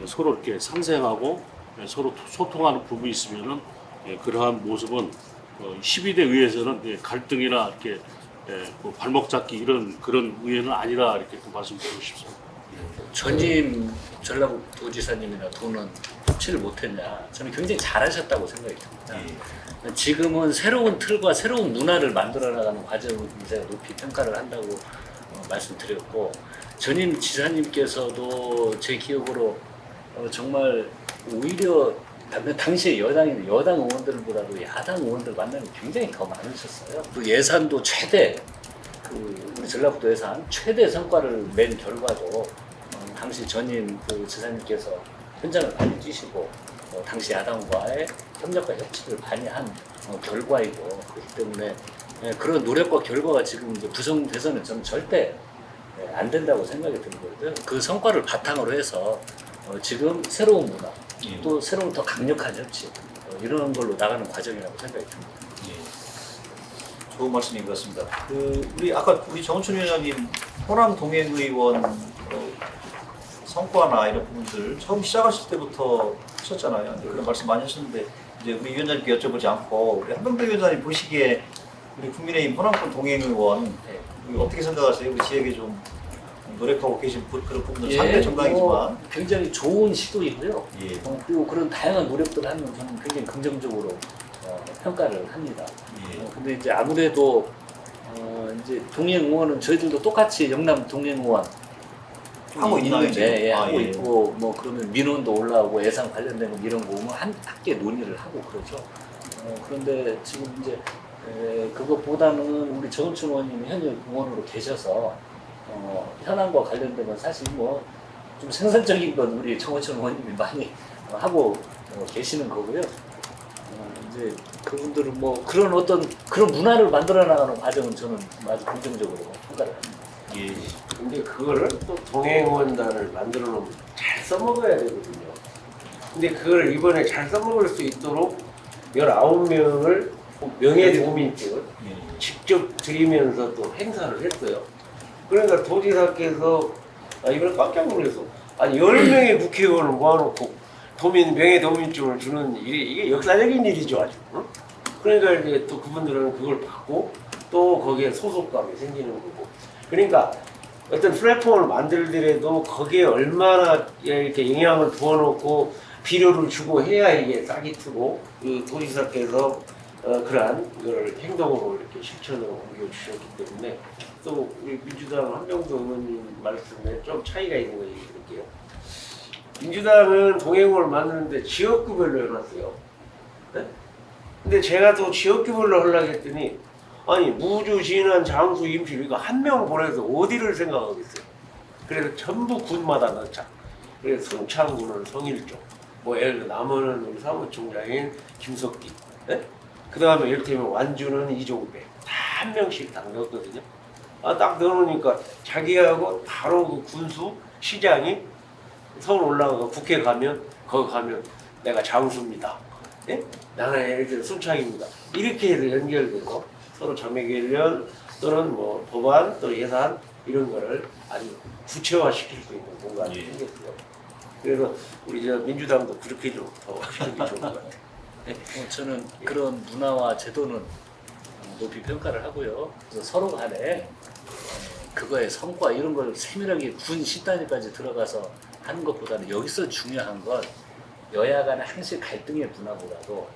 서로 이렇게 상생하고 서로 소통하는 부분이 있으면은 그러한 모습은 12대 의회에서는 갈등이나 이렇게 뭐 발목 잡기 이런 그런 의회는 아니라 이렇게 좀 말씀드리고 싶습니다. 전임 전라북도지사님이나 도는 협치를 못했냐? 저는 굉장히 잘하셨다고 생각이 듭니다. 지금은 새로운 틀과 새로운 문화를 만들어 나가는 과정을 제가 높이 평가를 한다고 말씀드렸고, 전임 지사님께서도 제 기억으로 정말 오히려 당시에 여당 의원들보다도 야당 의원들 만나면 굉장히 더 많으셨어요. 또 예산도 최대, 우리 전라북도 예산 최대 성과를 낸 결과도 당시 전임 지사님께서 현장을 많이 뛰시고 당시 야당과의 협력과 협치를 많이 한 결과이고, 그렇기 때문에 그런 노력과 결과가 지금 이제 구성돼서는 저는 절대 안 된다고 생각이 드는 거거든요. 그 성과를 바탕으로 해서 지금 새로운 문화, 또 새로운 더 강력한 협치 이런 걸로 나가는 과정이라고 생각이 듭니다. 좋은 말씀인 것 같습니다. 우리 아까 우리 정은춘 위원장님 호남 동행의원 성과나 이런 부분들 처음 시작하실 때부터 하셨잖아요. 그런 말씀 많이 하셨는데 이제 우리 위원장님께 여쭤보지 않고 우리 한병대 위원장님 보시기에 우리 국민의힘 호남권 동행의원 어떻게 생각하세요? 우리 지역에 좀 노력하고 계신 그런 부분들 상대 정당이지만 굉장히 좋은 시도이고요. 예. 그리고 그런 다양한 노력들을 하면 저는 굉장히 긍정적으로 평가를 합니다. 근데 이제 아무래도 이제 동행 의원은 저희들도 똑같이 영남 동행 의원 하고 있나요, 지금? 하고 있고 뭐 그러면 민원도 올라오고 예산 관련된 거 이런 거 오면 함께 논의를 하고 그러죠. 그런데 지금 이제 그것보다는 우리 정은춘 의원님이 현역 의원으로 계셔서 현안과 관련된 건 사실 뭐 좀 생산적인 건 우리 정은춘 의원님이 많이 하고 계시는 거고요. 이제 그분들은 뭐 그런 어떤 그런 문화를 만들어 나가는 과정은 저는 아주 긍정적으로 평가를 합니다. 예. 근데 그거를 또 동행원단을 만들어 놓으면 잘 써먹어야 되거든요. 근데 그걸 이번에 잘 써먹을 수 있도록 19명을 명예도민증을 직접 드리면서 또 행사를 했어요. 그러니까 도지사께서 이번에 깜짝 놀라서 아니 10명의 국회의원을 모아놓고 명예도민증을 주는 일이 이게 역사적인 일이죠 아주. 응? 그러니까 이제 또 그분들은 그걸 받고 또 거기에 소속감이 생기는 거고. 그러니까 어떤 플랫폼을 만들더라도 거기에 얼마나 이렇게 영향을 부어놓고 비료를 주고 해야 이게 싹이 트고 그 도지사께서 그러한 이걸 행동으로 이렇게 실천으로 옮겨주셨기 때문에 또 우리 민주당 한병도 의원님 말씀에 좀 차이가 있는 거 얘기드릴게요. 민주당은 동행원을 만드는데 지역구별로 해놨어요. 네? 근데 제가 또 지역구별로 하려고 했더니 아니 무주, 진안, 장수, 임실 이거 한 명 보내서 어디를 생각하겠어요. 그래서 전부 군마다 넣자. 그래서 순창군은 성일조, 뭐 예를 들어 남원은 우리 사무총장인 김석기, 네? 그 다음에 이를테면 완주는 이종배 다 한 명씩 딱 넣었거든요. 딱 넣어놓으니까 자기하고 바로 그 군수 시장이 서울 올라가서 국회 가면 거기 가면 내가 장수입니다. 예? 나는 예를 들어 순창입니다. 이렇게 해서 연결돼서 서로 자매결연 또는 뭐 법안 또 예산 이런 거를 아주 구체화시킬 수 있는 공간이 생겼어요. 그래서 우리 저 민주당도 그렇게 좀 더 하는 게 좋은 것 같아요. 저는 그런 문화와 제도는 높이 평가를 하고요. 그래서 서로 간에 그거의 성과 이런 걸 세밀하게 군 시단위까지 들어가서 하는 것보다는 여기서 중요한 건 여야 간의 항시 갈등의 문화보다도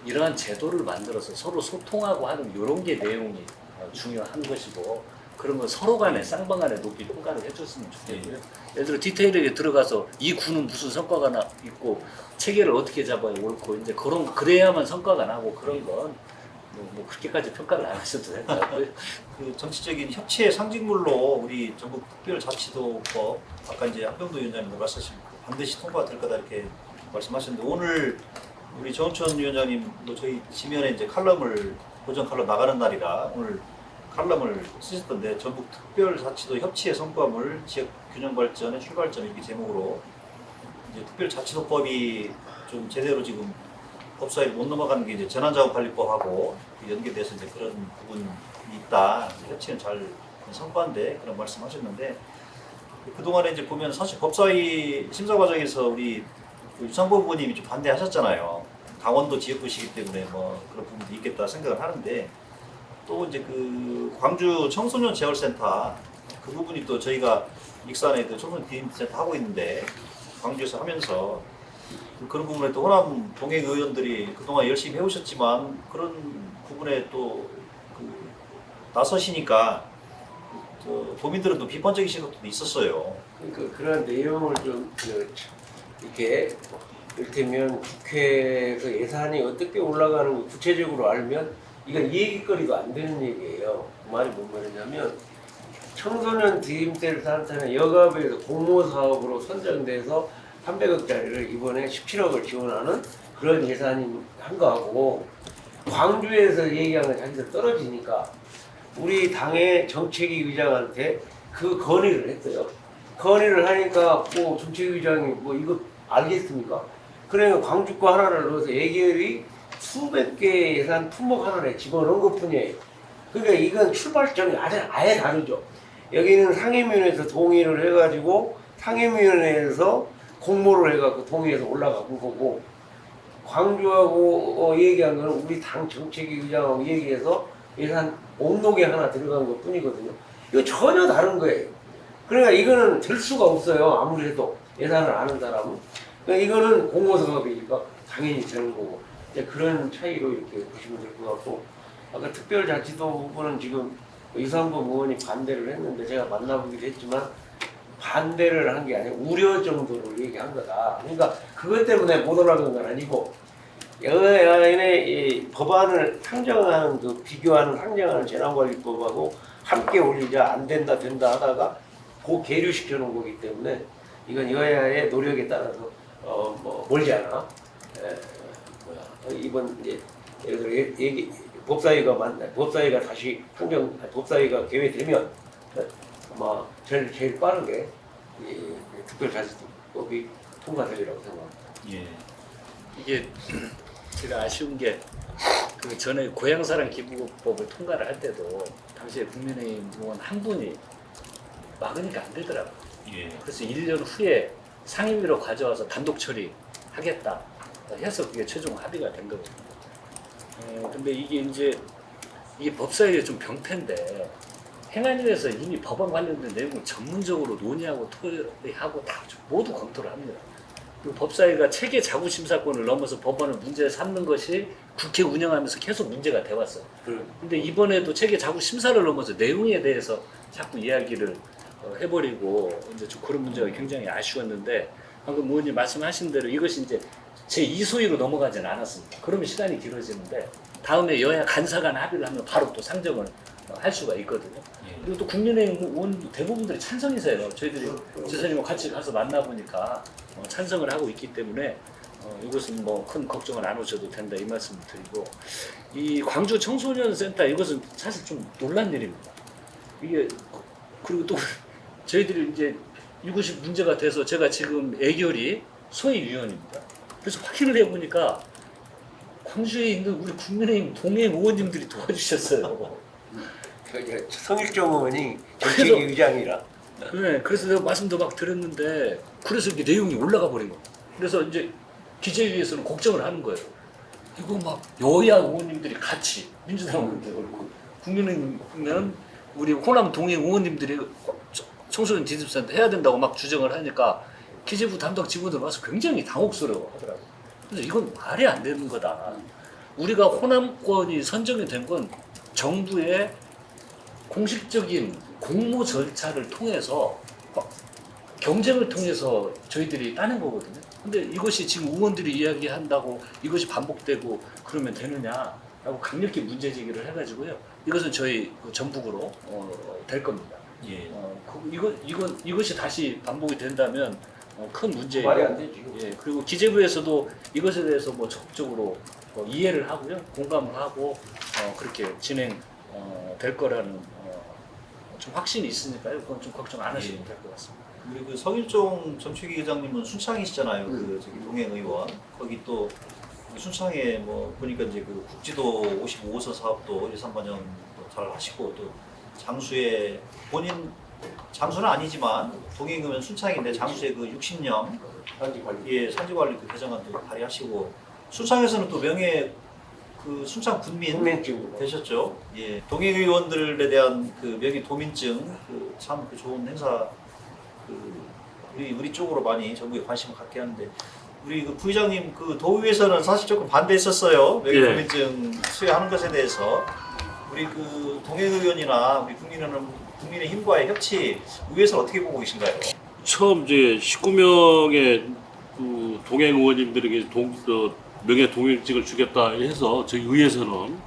이러한 제도를 만들어서 서로 소통하고 하는 이런 게 내용이 중요한 것이고, 그런 거 서로 간에 쌍방간에 높이 평가를 해줬으면 좋겠고요. 예를 들어 디테일하게 들어가서 이 구는 무슨 성과가 있고 체계를 어떻게 잡아야 옳고 이제 그래야만 성과가 나고 그런 건 뭐 그렇게까지 평가를 안 하셔도 될 것 같고요. 그 정치적인 협치의 상징물로 우리 전국 특별자치도법 아까 이제 한병도 위원장님도 말씀하신 반드시 통과가 될 거다 이렇게 말씀하셨는데 오늘 우리 정천 위원장님도 저희 지면에 이제 칼럼을 고정 칼럼 나가는 날이라 오늘 칼럼을 쓰셨던데 전국 특별자치도 협치의 성과물 지역 균형 발전의 출발점 이렇게 제목으로 이제 특별자치도법이 좀 제대로 지금 법사위를 못 넘어가는 게 이제 재난자원관리법하고 연계돼서 이제 그런 부분이 있다. 협치는 잘 성과인데 그런 말씀하셨는데 그동안에 이제 보면 사실 법사위 심사 과정에서 우리 유상보 부모님이 좀 반대하셨잖아요. 강원도 지역구시기 때문에 뭐 그런 부분도 있겠다 생각을 하는데 또 이제 그 광주 청소년 재활센터 그 부분이 또 저희가 익산에 그 청소년 디임센터 하고 있는데 광주에서 하면서 그런 부분에 또 호남 동행 의원들이 그동안 열심히 해오셨지만 그런 부분에 또 나서시니까 도민들은 또 비판적인 시각도 있었어요. 그러니까 그런 내용을 좀 이렇게 이를테면 국회에서 예산이 어떻게 올라가는 거 구체적으로 알면 이건 얘기거리도 안 되는 얘기예요. 그 말이 뭔 말이냐면 청소년 디임셀 산타는 여가부에서 공모 사업으로 선정돼서 300억짜리를 이번에 17억을 지원하는 그런 예산이 한 거하고 광주에서 얘기한 건 자기들 떨어지니까 우리 당의 정책위 의장한테 그 건의를 했어요. 건의를 하니까 뭐 정책위 의장이 뭐 이거 알겠습니까? 그러니까 광주 거 하나를 넣어서 예결이 수백 개의 예산 품목 하나에 집어넣은 것 뿐이에요. 그러니까 이건 출발점이 아예 다르죠. 여기는 상임위원회에서 동의를 해가지고 상임위원회에서 공모를 해갖고 동의해서 올라가는 거고 광주하고 얘기한 거는 우리 당 정책위 의장하고 얘기해서 예산 옥록에 하나 들어간 것 뿐이거든요. 이거 전혀 다른 거예요. 그러니까 이거는 될 수가 없어요. 아무리 해도 예산을 아는 사람은. 그러니까 이거는 공모사업이니까 당연히 되는 거고 이제 그런 차이로 이렇게 보시면 될 것 같고 아까 특별자치도 부분은 지금 유상범 의원이 반대를 했는데 제가 만나보기도 했지만 반대를 한 게 아니라 우려 정도로 얘기한 거다. 그러니까 그것 때문에 못 올라간 건 아니고 여기에 법안을 상정하는 그 비교하는 상정하는 재난관리법하고 함께 올리자 안 된다 된다 하다가 그 계류시켜 놓은 거기 때문에 이건 여야의 노력에 따라서 뭐 멀지 않아. 이번 이제 예를 들어 얘기 법사위가 다시 법사위가 개회되면 아마 제일 빠르게 이 특별자치법이 통과되리라고 생각합니다. 예. 이게 제가 아쉬운 게 그 전에 고향사랑 기부법을 통과를 할 때도 당시에 국민의힘 의원 한 분이 막으니까 안 되더라고요. 예. 그래서 1년 후에 상임위로 가져와서 단독 처리하겠다 해서 그게 최종 합의가 된 거거든요. 근데 이게 법사위가 좀 병폐인데 행안위에서 이미 법안 관련된 내용을 전문적으로 논의하고 토의하고 다 모두 검토를 합니다. 그리고 법사위가 체계 자구 심사권을 넘어서 법안을 문제 삼는 것이 국회 운영하면서 계속 문제가 돼 왔어요. 근데 이번에도 체계 자구 심사를 넘어서 내용에 대해서 자꾸 이야기를 해버리고 이제 좀 그런 문제가 굉장히 아쉬웠는데 방금 의원님 말씀하신 대로 이것이 이제 제2소위로 넘어가진 않았습니다. 그러면 시간이 길어지는데 다음에 여야 간사간 합의를 하면 바로 또 상정을 할 수가 있거든요. 그리고 또 국민의힘 의원 대부분들이 찬성이세요. 저희들이 지사님과 같이 가서 만나보니까 찬성을 하고 있기 때문에 이것은 뭐 큰 걱정을 안 하셔도 된다 이 말씀을 드리고 이 광주 청소년 센터 이것은 사실 좀 놀란 일입니다. 이게 그리고 또 저희들이 이제 이것이 문제가 돼서 제가 지금 애결이 소위위원입니다. 그래서 확인을 해보니까 광주에 있는 우리 국민의힘 동행 의원님들이 도와주셨어요. 성일종 의원이 정책위 의장이라. 네, 그래서 내가 말씀도 막 드렸는데 그래서 이렇게 내용이 올라가 버린 거예요. 그래서 이제 기재위에서는 걱정을 하는 거예요. 이거 막 여야 의원님들이 같이 민주당 의원들 그렇고 국민의힘은 우리 호남 동행 의원님들이 청소년 디집센터 해야 된다고 막 주장을 하니까 기재부 담당 직원들 와서 굉장히 당혹스러워 하더라고요. 그래서 이건 말이 안 되는 거다. 우리가 호남권이 선정이 된 건 정부의 공식적인 공모 절차를 통해서 경쟁을 통해서 저희들이 따낸 거거든요. 근데 이것이 지금 의원들이 이야기한다고 이것이 반복되고 그러면 되느냐라고 강력히 문제 제기를 해가지고요. 이것은 저희 그 전북으로 될 겁니다. 예. 이것이 다시 반복이 된다면 큰 문제예요. 말이 안 되지. 예, 그리고 기재부에서도 이것에 대해서 뭐 적극적으로 이해를 하고요, 공감을 하고 그렇게 진행 될 거라는 좀 확신이 있으니까요. 그건 좀 걱정 안 하셔도 될 것 같습니다. 우리 그 성일종 정책위 의장님은 순창이시잖아요. 그 저기 동행 의원. 거기 또 순창에 뭐 보니까 이제 그 국지도 55호선 사업도 예산반영도 잘 하시고 또 장수에 본인 장수는 아니지만 동행 의원 순창인데 장수에 그 60년 단지 관리. 예, 산지관리 그 개정안도 발의하시고 순창에서는 또 명예 그 순창 군민 국민증으로. 되셨죠. 예, 동행 의원들에 대한 그 명예 도민증 그 참 그 좋은 행사 그 우리 쪽으로 많이 전국에 관심을 갖게 하는데 우리 그 부의장님 그 도의회에서는 사실 조금 반대했었어요. 명예 예. 도민증 수여하는 것에 대해서 우리 그 동행 의원이나 우리 국민의힘과의 협치 의회에서 어떻게 보고 계신가요? 처음 이제 19명의 그 동행 의원님들에게 명예 동행증을 주겠다 해서 저희 의회에서는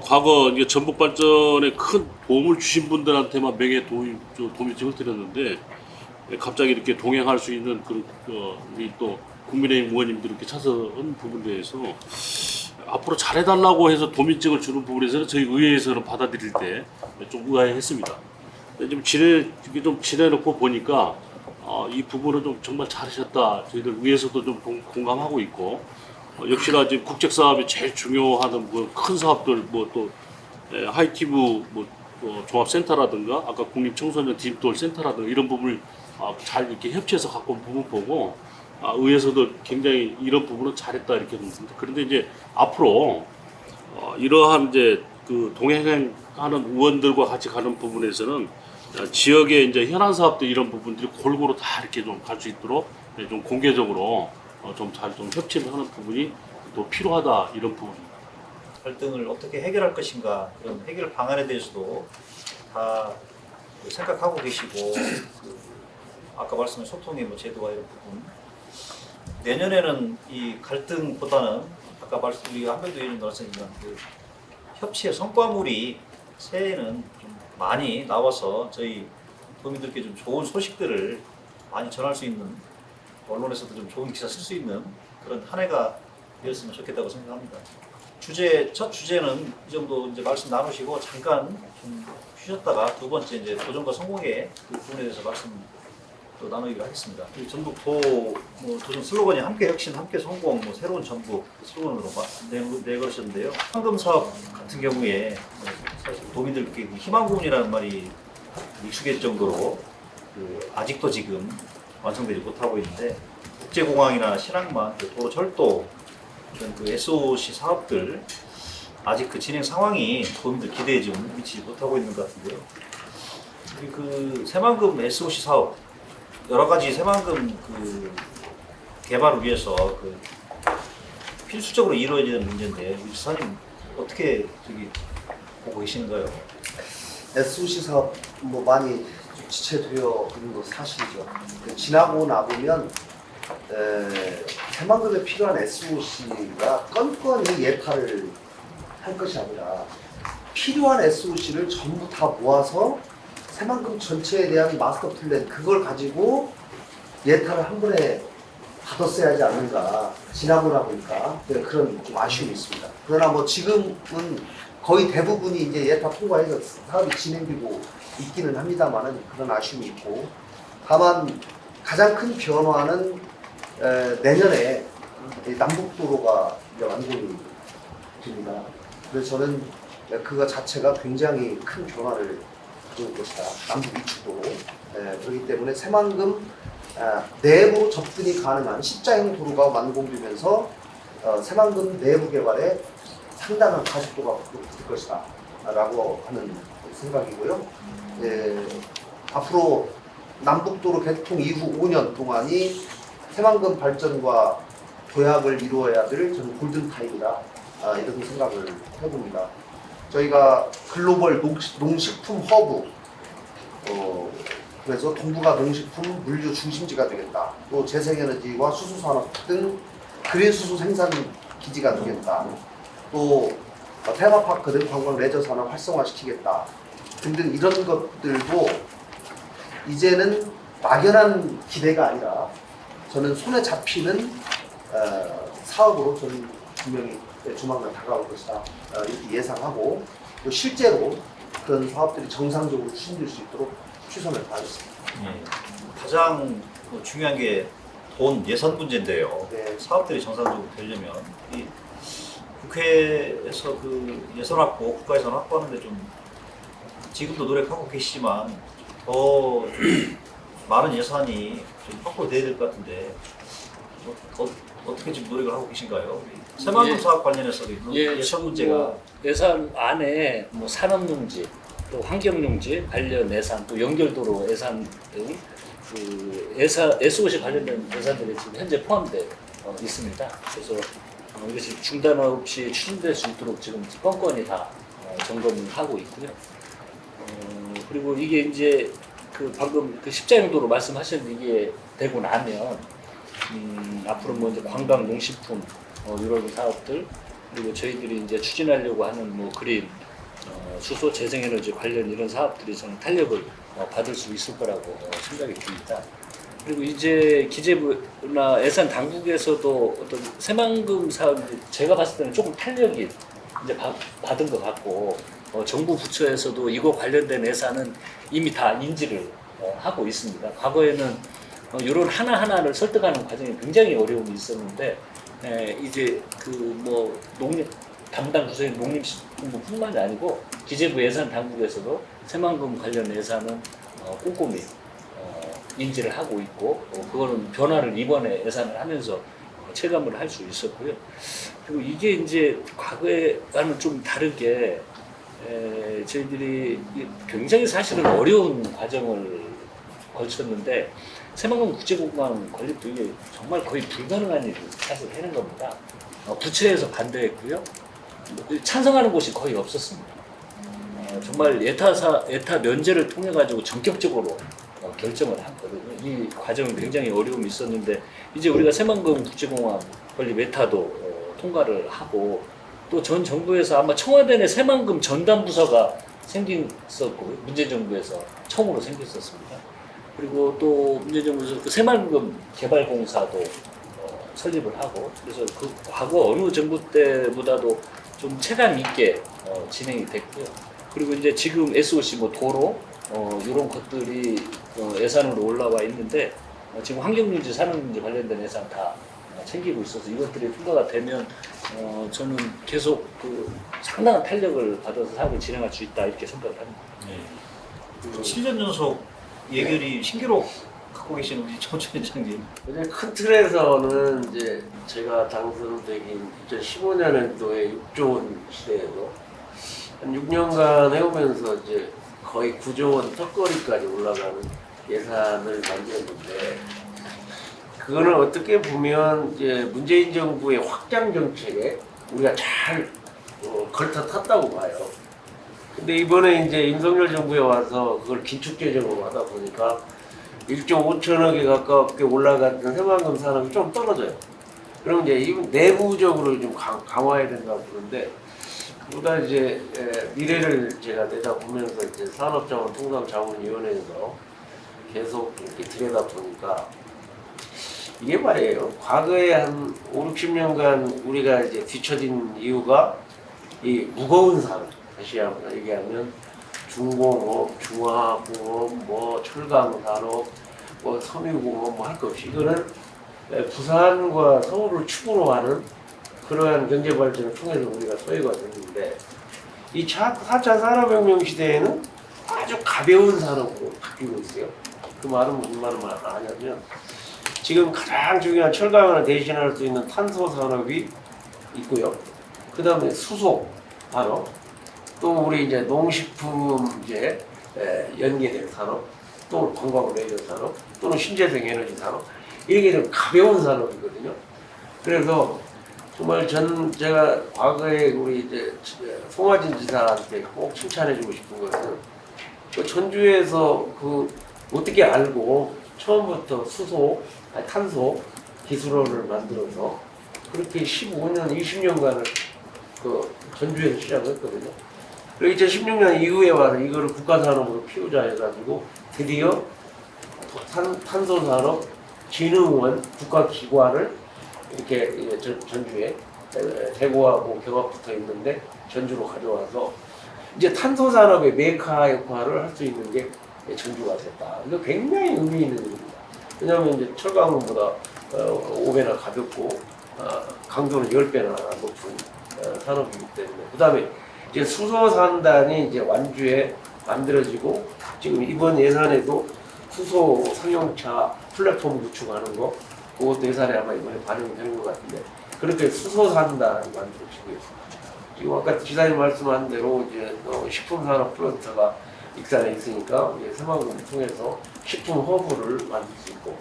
과거 이제 전북 발전에 큰 도움을 주신 분들한테만 명예 도민증을 드렸는데 갑자기 이렇게 동행할 수 있는 우리 또 국민의힘 의원님들 이렇게 찾아온 부분에 대해서 앞으로 잘해달라고 해서 도민증을 주는 부분에서는 저희 의회에서는 받아들일 때 좀 의아해했습니다. 이게 좀 지내놓고 보니까 이 부분은 좀 정말 잘하셨다. 저희들 의회에서도 좀 공감하고 있고 역시나 지금 국책 사업이 제일 중요하는 큰 사업들 뭐 또 하이티브 종합센터라든가 아까 국립청소년 디지털 센터라든가 이런 부분을 잘 이렇게 협치해서 갖고 온 부분 보고 의회에서도 굉장히 이런 부분은 잘했다 이렇게 봅니다. 그런데 이제 앞으로 이러한 이제 그 동행하는 의원들과 같이 가는 부분에서는 지역의 이제 현안 사업들 이런 부분들이 골고루 다 이렇게 좀 갈 수 있도록 좀 공개적으로 좀 잘 좀 협치를 하는 부분이 또 필요하다 이런 부분입니다. 갈등을 어떻게 해결할 것인가 그런 해결 방안에 대해서도 다 생각하고 계시고 아까 말씀한 소통의 뭐 제도와 이런 부분 내년에는 이 갈등보다는 아까 우리 한별도 의원님 말씀하셨지만 그 협치의 성과물이 새해에는 좀 많이 나와서 저희 도민들께 좀 좋은 소식들을 많이 전할 수 있는 언론에서도 좀 좋은 기사 쓸 수 있는 그런 한 해가 되었으면 좋겠다고 생각합니다. 첫 주제는 이 정도 이제 말씀 나누시고 잠깐 좀 쉬셨다가 두 번째 이제 도전과 성공의 그 부분에 대해서 말씀 또 나누기로 하겠습니다. 전북 도전 슬로건이 함께 혁신, 함께 성공, 새로운 전북 슬로건으로 내걸으셨는데요. 황금 사업 같은 경우에 사실 도민들께 희망고문이라는 말이 익숙해질 정도로 아직도 지금 완성되지 못하고 있는데 국제공항이나 신항만, 도로 철도 이런 그 SOC 사업들 아직 그 진행 상황이 도민들 기대에 좀 미치지 못하고 있는 것 같은데요. 우리 그 새만금 SOC 사업 여러 가지 새만금 그 개발을 위해서 그 필수적으로 이루어지는 문제인데 우리 지사님 어떻게 보고 계시는가요? SOC 사업 뭐 많이 지체되어 있는 거 사실이죠. 지나고 나보면 새만금에 필요한 SOC가 건건이 예타를 할 것이 아니라 필요한 SOC를 전부 다 모아서 새만금 전체에 대한 마스터 플랜 그걸 가지고 예타를 한 번에 받았어야 하지 않는가 지나고 나보니까 그런 좀 아쉬움이 있습니다. 그러나 뭐 지금은 거의 대부분이 이제 예타 통과해서 사업이 진행되고 있기는 합니다만은 그런 아쉬움이 있고 다만 가장 큰 변화는 내년에 남북도로가 이제 완공이 됩니다. 그래서 저는 그거 자체가 굉장히 큰 변화를 가져올 것이다. 남북 이축도로. 그렇기 때문에 새만금 내부로 접근이 가능한 십자형 도로가 완공되면서 새만금 내부 개발에 상당한 가속도가 붙을 것이다 라고 하는 생각이고요. 앞으로 남북도로 개통 이후 5년 동안이 새만금 발전과 도약을 이루어야 될 저는 골든타임이다 이런 생각을 해봅니다. 저희가 글로벌 농식품 허브, 그래서 동북아 농식품 물류 중심지가 되겠다. 또 재생에너지와 수소산업 등 그린 수소 생산 기지가 되겠다. 또 테마파크 등 관광 레저 산업 활성화시키겠다. 등등 이런 것들도 이제는 막연한 기대가 아니라 저는 손에 잡히는 사업으로 저는 분명히 조만간 다가올 것이다 이렇게 예상하고 또 실제로 그런 사업들이 정상적으로 추진될 수 있도록 최선을 다하겠습니다. 예. 가장 중요한 게 돈 예산 문제인데요. 네. 사업들이 정상적으로 되려면 이 국회에서 그 예산 확보, 국가 예산 확보하는데 좀 지금도 노력하고 계시지만 더 많은 예산이 좀 확보돼야 될 것 같은데 어떻게 지금 노력을 하고 계신가요? 새만금 예. 사업 관련해서도 예산 문제가 뭐 예산 안에 뭐 산업용지, 또 환경용지 관련 예산, 또 연결도로 예산 등 그 SOC 관련된 예산들이 지금 현재 포함되어 있습니다. 그래서 이것이 중단 없이 추진될 수 있도록 지금 건건히 다 점검을 하고 있고요. 그리고 이게 이제 그 방금 그 십자형도로 말씀하셨는데 이게 되고 나면 앞으로 뭐 이제 관광, 농식품 이런 사업들 그리고 저희들이 이제 추진하려고 하는 뭐 그린 수소 재생에너지 관련 이런 사업들이 저는 탄력을 받을 수 있을 거라고 생각이 듭니다. 그리고 이제 기재부나 예산 당국에서도 어떤 새만금 사업이 제가 봤을 때는 조금 탄력이 이제 받은 것 같고 정부 부처에서도 이거 관련된 예산은 이미 다 인지를 하고 있습니다. 과거에는 이런 하나하나를 설득하는 과정이 굉장히 어려움이 있었는데 이제 그 뭐 농립 담당 부서인 농림식품부뿐만이 아니고 기재부 예산 당국에서도 새만금 관련 예산은 꼼꼼히 인지를 하고 있고 그거는 변화를 이번에 예산을 하면서 체감을 할 수 있었고요. 그리고 이게 이제 과거와는 좀 다르게 저희들이 굉장히 사실은 어려운 과정을 거쳤는데 새만금 국제공항 건립도 이게 정말 거의 불가능한 일을 사실 해낸 겁니다. 부처에서 반대했고요. 찬성하는 곳이 거의 없었습니다. 정말 예타 면제를 통해 가지고 전격적으로 결정을 했거든요. 이 과정은 굉장히 어려움이 있었는데 이제 우리가 새만금 국제공항 건립 예타도 통과를 하고 또 전 정부에서 아마 청와대 내 새만금 전담 부서가 생겼었고 문재인 정부에서 처음으로 생겼었습니다. 그리고 또 문재인 정부에서 그 새만금 개발공사도 설립을 하고 그래서 그 과거 어느 정부 때보다도 좀 체감 있게 진행이 됐고요. 그리고 이제 지금 SOC 뭐 도로 이런 것들이 예산으로 올라와 있는데 지금 환경문제, 산업문제 관련된 예산 다 챙기고 있어서 이것들이 통과가 되면 저는 계속 그 상당한 탄력을 받아서 사업을 진행할 수 있다 이렇게 생각을 합니다. 네. 7년 연속 예결위 신기록 갖고 계신 우리 정춘 회장님. 큰 틀에서는 이제 제가 당선되긴 2015년도에 6조 원 시대에도 한 6년간 해오면서 이제 거의 9조 원 턱걸이까지 올라가는 예산을 만들었는데 그거는 어떻게 보면 이제 문재인 정부의 확장 정책에 우리가 잘 걸터 탔다고 봐요. 근데 이번에 이제 윤석열 정부에 와서 그걸 긴축 재정으로 하다 보니까 1조 5천억에 가깝게 올라갔던 새만금 산업이 좀 떨어져요. 그럼 이제 이 내부적으로 좀 강화해야 된다고 그러는데 보다 이제 미래를 제가 내다보면서 이제 산업자원통상자문위원회에서 계속 이렇게 들여다 보니까 이게 말이에요. 과거에 한 5, 60년간 우리가 이제 뒤처진 이유가 이 무거운 산업, 다시 한번 얘기하면 중공업, 중화공업, 뭐 철강산업, 뭐 섬유공업 뭐 할 것 없이 이거는 부산과 서울을 축으로 하는 그러한 경제 발전을 통해서 우리가 소외가 됐는데 이 4차 산업혁명 시대에는 아주 가벼운 산업으로 바뀌고 있어요. 그 말은 무슨 말을 하냐면 지금 가장 중요한 철강을 대신할 수 있는 탄소 산업이 있고요. 그 다음에 수소 산업, 또 우리 이제 농식품 이제 연계된 산업, 또 관광 레저 산업, 또는 신재생 에너지 산업 이렇게 좀 가벼운 산업이거든요. 그래서 정말 제가 과거에 우리 이제 송하진 지사한테 꼭 칭찬해주고 싶은 것은 그 전주에서 그 어떻게 알고 처음부터 탄소 기술원을 만들어서 그렇게 15년, 20년간을 그 전주에서 시작했거든요. 그리고 2016년 이후에 와서 이거를 국가산업으로 키우자 해가지고 드디어 탄소산업 진흥원 국가기관을 이렇게 전주에 대구하고 경합 붙어 있는데 전주로 가져와서 이제 탄소산업의 메카 역할을 할 수 있는 게 전주가 됐다. 이거 굉장히 의미 있는 일입니다. 왜냐하면 이제 철강보다 5배나 가볍고 강도는 10배나 높은 산업이기 때문에 그 다음에 이제 수소산단이 이제 완주에 만들어지고 지금 이번 예산에도 수소 상용차 플랫폼 구축하는 거 그것도 예산에 아마 이번에 반영이 되는 것 같은데 그렇게 수소산단이 만들어지고 있습니다. 지금 아까 지사님 말씀한 대로 이제 식품산업 플랜트가 익산에 있으니까 이제 새만금을 통해서 식품 허브를 만들 수 있고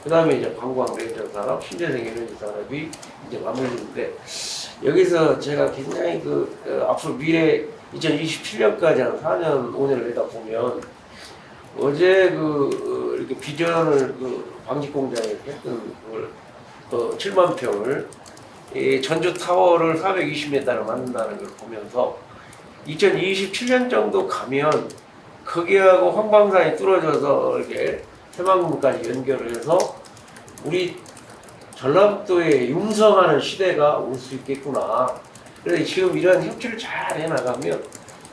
그 다음에 이제 관광 레저 산업, 신재생 에너지 산업이 이제 맞물리는데 여기서 제가 굉장히 앞으로 미래 2027년까지 한 4년, 5년을 내다 보면 어제 이렇게 비전을 방직 공장에 했던 걸 7만 평을 이 전주 타워를 420m를 만든다는 걸 보면서 2027년 정도 가면 거기하고 황방산이 뚫어져서 이렇게 새만금까지 연결을 해서 우리 전라북도에 융성하는 시대가 올 수 있겠구나. 그래서 지금 이런 협치를 잘 해나가면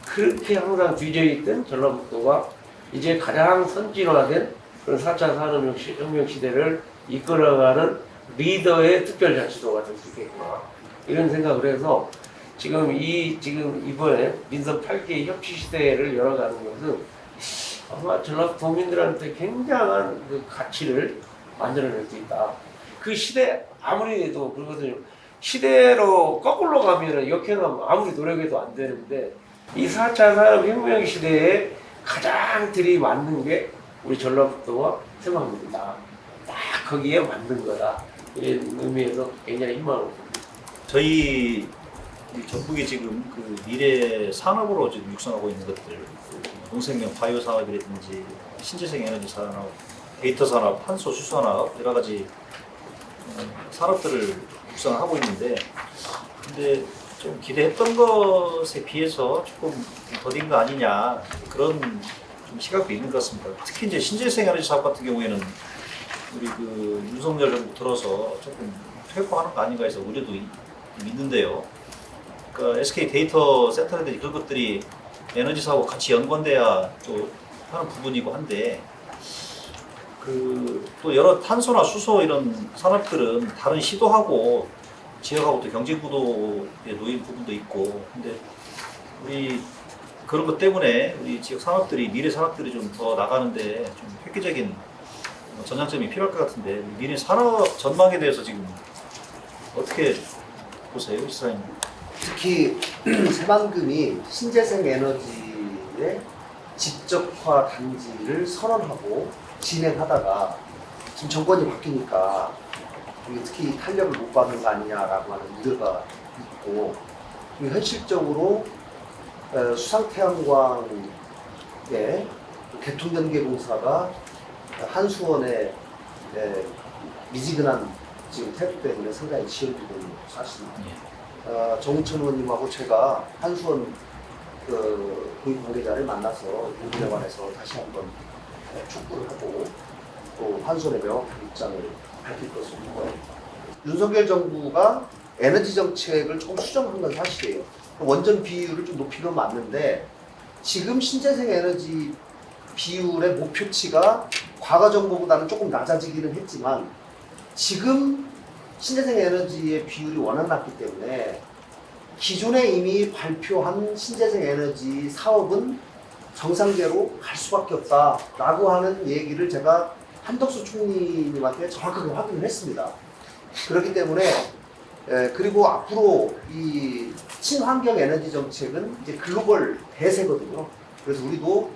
그렇게 항상 뒤져있던 전라북도가 이제 가장 선진화된 그런 4차 산업혁명 시대를 이끌어가는 리더의 특별자치도가 될 수 있겠구나. 이런 생각을 해서 지금 이번에 민선 8개 협치 시대를 열어가는 것은 아마 전라도민들한테 굉장한 가치를 만들어낼 수 있다. 그 시대 아무리 해도 그러거든요. 시대로 거꾸로 가면은 역행하면 아무리 노력해도 안 되는데 이 4차 산업혁명 시대에 가장 들이맞는 게 우리 전라북도와 새만금이다. 딱 거기에 맞는 거다. 이런 의미에서 굉장히 희망을 봅니다. 저희 전북이 지금 미래 산업으로 지금 육성하고 있는 것들, 농생명 바이오 산업이라든지 신재생 에너지 산업, 데이터 산업, 탄소 수소 산업 여러 가지 산업들을 육성하고 있는데, 근데 좀 기대했던 것에 비해서 조금 더딘 거 아니냐 그런 좀 시각도 있는 것 같습니다. 특히 이제 신재생 에너지 사업 같은 경우에는 우리 윤석열 정부 들어서 조금 퇴보하는 거 아닌가 해서 우려도 있는데요. 그러니까 SK 데이터 센터라든지 그런 것들이 에너지 사업과 같이 연관돼야 또 하는 부분이고 한데 또 여러 탄소나 수소 이런 산업들은 다른 시도하고 지역하고 또 경제 구도에 놓인 부분도 있고 근데 우리 그런 것 때문에 우리 지역 산업들이 미래 산업들이 좀 더 나가는데 좀 획기적인 전향점이 필요할 것 같은데 미래 산업 전망에 대해서 지금 어떻게 보세요, 지사님? 특히 새만금이 신재생 에너지의 직접화 단지를 선언하고 진행하다가 지금 정권이 바뀌니까 특히 탄력을 못 받는 거 아니냐라고 하는 우려가 있고 현실적으로 수상태양광의 개통연계공사가 한수원의 미지근한 지금 태도 때문에 상당히 지연되고 있는 사실입니다. 정우천 의원님하고 제가 한수원 고위 관계자를 만나서 이 부분에 관해서 다시 한번 촉구를 하고 또 한수원의 명확한 입장을 밝힐 것으로 보입니다. 윤석열 정부가 에너지 정책을 조금 수정한 건 사실이에요. 원전 비율을 좀 높이는 건 맞는데 지금 신재생 에너지 비율의 목표치가 과거 정부보다는 조금 낮아지기는 했지만 지금 신재생 에너지의 비율이 워낙 낮기 때문에 기존에 이미 발표한 신재생 에너지 사업은 정상대로 갈 수밖에 없다라고 하는 얘기를 제가 한덕수 총리님한테 정확하게 확인을 했습니다. 그렇기 때문에 그리고 앞으로 이 친환경 에너지 정책은 이제 글로벌 대세거든요. 그래서 우리도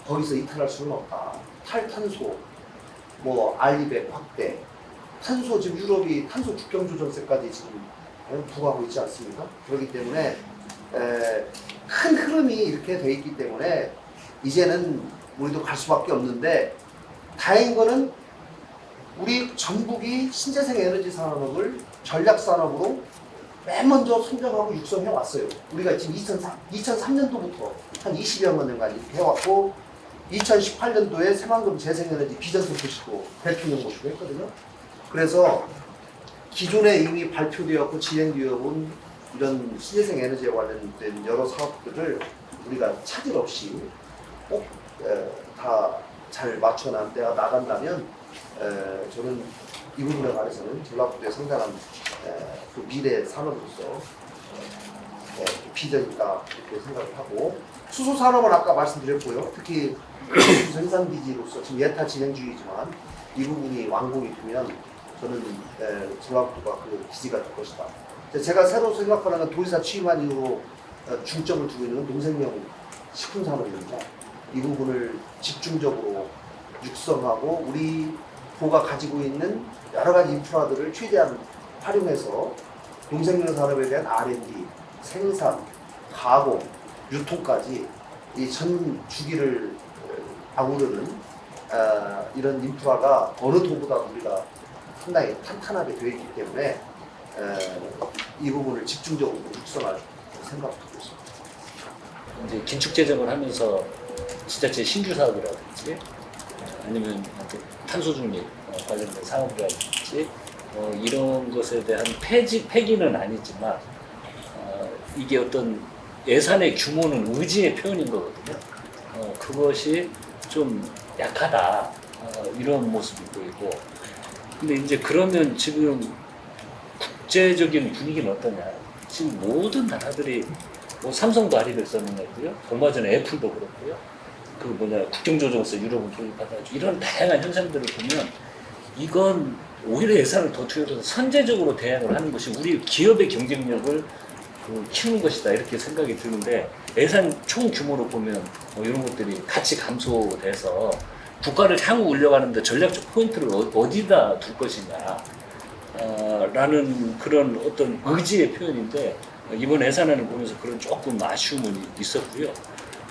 거기서 이탈할 수는 없다. 탈탄소, RE100 확대, 탄소 지금 유럽이 탄소 국경 조정세까지 지금 부과하고 있지 않습니까? 그렇기 때문에 큰 흐름이 이렇게 돼 있기 때문에 이제는 우리도 갈 수밖에 없는데, 다행인 거는 우리 전북이 신재생 에너지 산업을 전략 산업으로 맨 먼저 선정하고 육성해 왔어요. 우리가 지금 2003년도부터 한 20여 년간 이렇게 해왔고, 2018년도에 새만금 재생에너지 비전선포식도 발표는 모시고 했거든요. 그래서 기존에 이미 발표되었고 진행되어 온 이런 신재생 에너지에 관련된 여러 사업들을 우리가 차질 없이 꼭 다 잘 맞춰 나간다면 저는 이 부분에 관해서는 전라북도의 상당한 그 미래 산업으로서 비전이 있다 이렇게 생각을 하고, 수소 산업은 아까 말씀드렸고요. 특히 수소 생산 기지로서 지금 예타 진행 중이지만 이 부분이 완공이 되면 저는 전라북도가 그 기지가 될 것이다. 제가 새로 생각하는 건 도지사 취임한 이후로 중점을 두고 있는 농생명 식품 산업입니다. 이 부분을 집중적으로 육성하고 우리 도가 가지고 있는 여러 가지 인프라들을 최대한 활용해서 농생명 산업에 대한 R&D, 생산, 가공, 유통까지 이 전 주기를 아우르는 이런 인프라가 어느 도보다 우리가 상당히 탄탄하게 되어 있기 때문에 이 부분을 집중적으로 육성할 생각하고 있습니다. 이제 긴축 재정을 하면서 지자체 신규 사업이라든지 아니면 탄소 중립 관련된 사업이라든지 이런 것에 대한 폐기는 아니지만 이게 어떤 예산의 규모는 의지의 표현인 거거든요. 그것이 좀 약하다 이런 모습이 보이고, 근데 이제 그러면 지금 국제적인 분위기는 어떠냐? 지금 모든 나라들이 뭐 삼성도 할인을 써놓고요, 얼마 전에 애플도 그렇고요, 그 국경조정에서 유럽은 도입하다, 이런 다양한 현상들을 보면 이건 오히려 예산을 더 투여해서 선제적으로 대응을 하는 것이 우리 기업의 경쟁력을 키우는 것이다 이렇게 생각이 드는데, 예산 총 규모로 보면 이런 것들이 같이 감소돼서 국가를 향후 올려가는데 전략적 포인트를 어디다 둘 것이냐 라는 그런 어떤 의지의 표현인데, 이번 예산안을 보면서 그런 조금 아쉬움은 있었고요.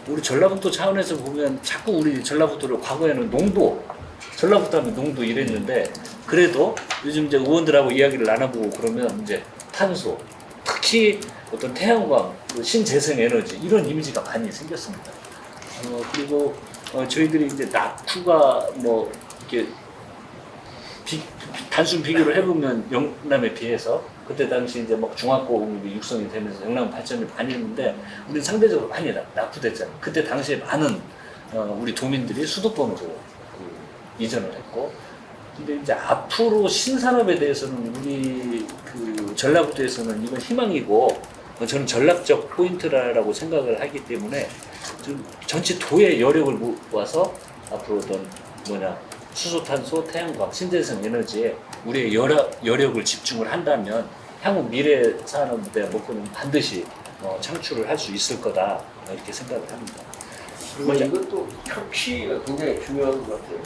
우리 전라북도 차원에서 보면 자꾸 우리 전라북도를 과거에는 농도, 전라북도 하면 농도 이랬는데, 그래도 요즘 이제 의원들하고 이야기를 나눠보고 그러면 이제 탄소, 특히 어떤 태양광, 신재생 에너지 이런 이미지가 많이 생겼습니다. 그리고 저희들이 이제 낙후가 뭐 이렇게 단순 비교를 해보면 영남에 비해서 그때 당시 이제 막 중화공업이 육성이 되면서 영남 발전이 많이 했는데 우리는 상대적으로 많이 낙후됐잖아요. 그때 당시에 많은 우리 도민들이 수도권으로 이전을 했고, 근데 이제 앞으로 신산업에 대해서는 우리 그 전라북도에서는 이건 희망이고, 저는 전략적 포인트라고 생각을 하기 때문에 좀 전체 도의 여력을 모아서 앞으로 어떤 수소탄소, 태양광, 신재생 에너지에 우리의 여력을 집중을 한다면 향후 미래 산업의 목표는 반드시 창출을 할 수 있을 거다 이렇게 생각을 합니다. 그리고 이것도 협치가 굉장히 중요한 것 같아요.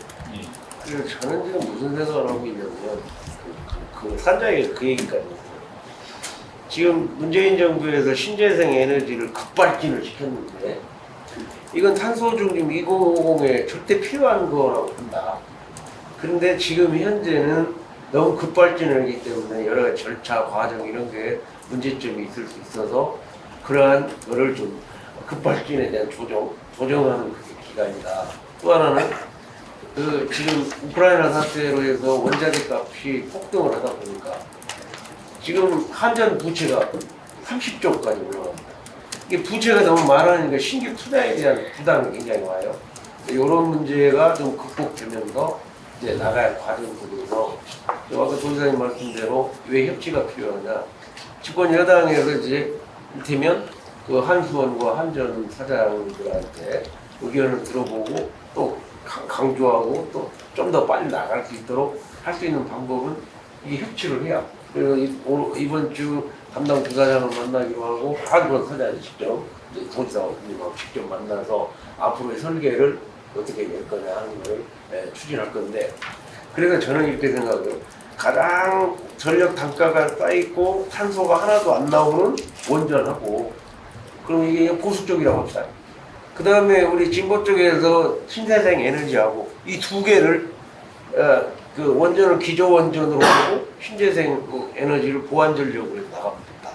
그래서 저는 지금 무슨 생각을 하고 있냐면 그 산장에 그 얘기까지. 지금 문재인 정부에서 신재생 에너지를 급발진을 시켰는데 이건 탄소 중립 2050에 절대 필요한 거라고 본다. 그런데 지금 현재는 너무 급발진을 하기 때문에 여러 가지 절차, 과정 이런 게 문제점이 있을 수 있어서 그러한 거를 좀 급발진에 대한 조정하는 그게 기간이다. 또 하나는 지금 우크라이나 사태로 해서 원자재 값이 폭등을 하다 보니까 지금 한전 부채가 30조까지 올라갑니다. 이게 부채가 너무 많으니까 신규 투자에 대한 부담이 굉장히 와요. 이런 문제가 좀 극복되면서 이제 나갈 과정들에서 아까 도지사님 말씀대로 왜 협치가 필요하냐? 집권 여당에서 이제 이를테면 그 한수원과 한전 사장들한테 의견을 들어보고 또 강조하고 또 좀 더 빨리 나갈 수 있도록 할 수 있는 방법은 이 협치를 해야. 그리고 이번 주 담당 부사장을 만나기로 하고 한수원 사장이 직접 도지사님하고 직접 만나서 앞으로의 설계를 어떻게 될 거냐 하는 걸 추진할 건데, 그래서 저는 이렇게 생각해요. 가장 전력 단가가 쌓이고 탄소가 하나도 안 나오는 원전하고, 그럼 이게 보수 쪽이라고 합시다. 그 다음에 우리 진보 쪽에서 신재생 에너지하고 이 두 개를 그 원전을 기조 원전으로 하고 신재생 에너지를 보완 전력으로 나가면 된다.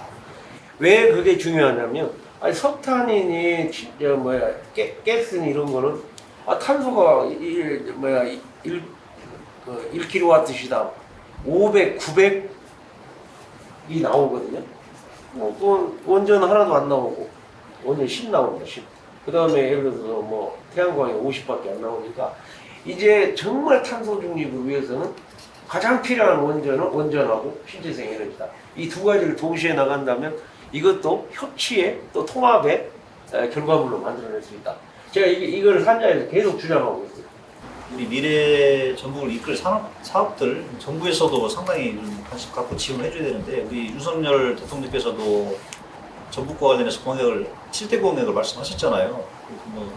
왜 그게 중요하냐면, 아니 석탄이니 진짜 가스니 이런 거는 탄소가 1kW시당 500, 900이 나오거든요. 그건 원전 하나도 안 나오고 원전 10 나옵니다. 10. 그 다음에 예를 들어서 뭐 태양광이 50밖에 안 나오니까 이제 정말 탄소 중립을 위해서는 가장 필요한 원전은 원전하고 신재생 에너지다. 이 두 가지를 동시에 나간다면 이것도 협치의 또 통합의 결과물로 만들어낼 수 있다. 제가 이걸 산자에서 계속 주장하고 있어요. 우리 미래 전북을 이끌 사업들 정부에서도 상당히 좀 관심 갖고 지원을 해줘야 되는데, 우리 윤석열 대통령께서도 전북과 관련해서 공약을 7대 공약을 말씀하셨잖아요. 뭐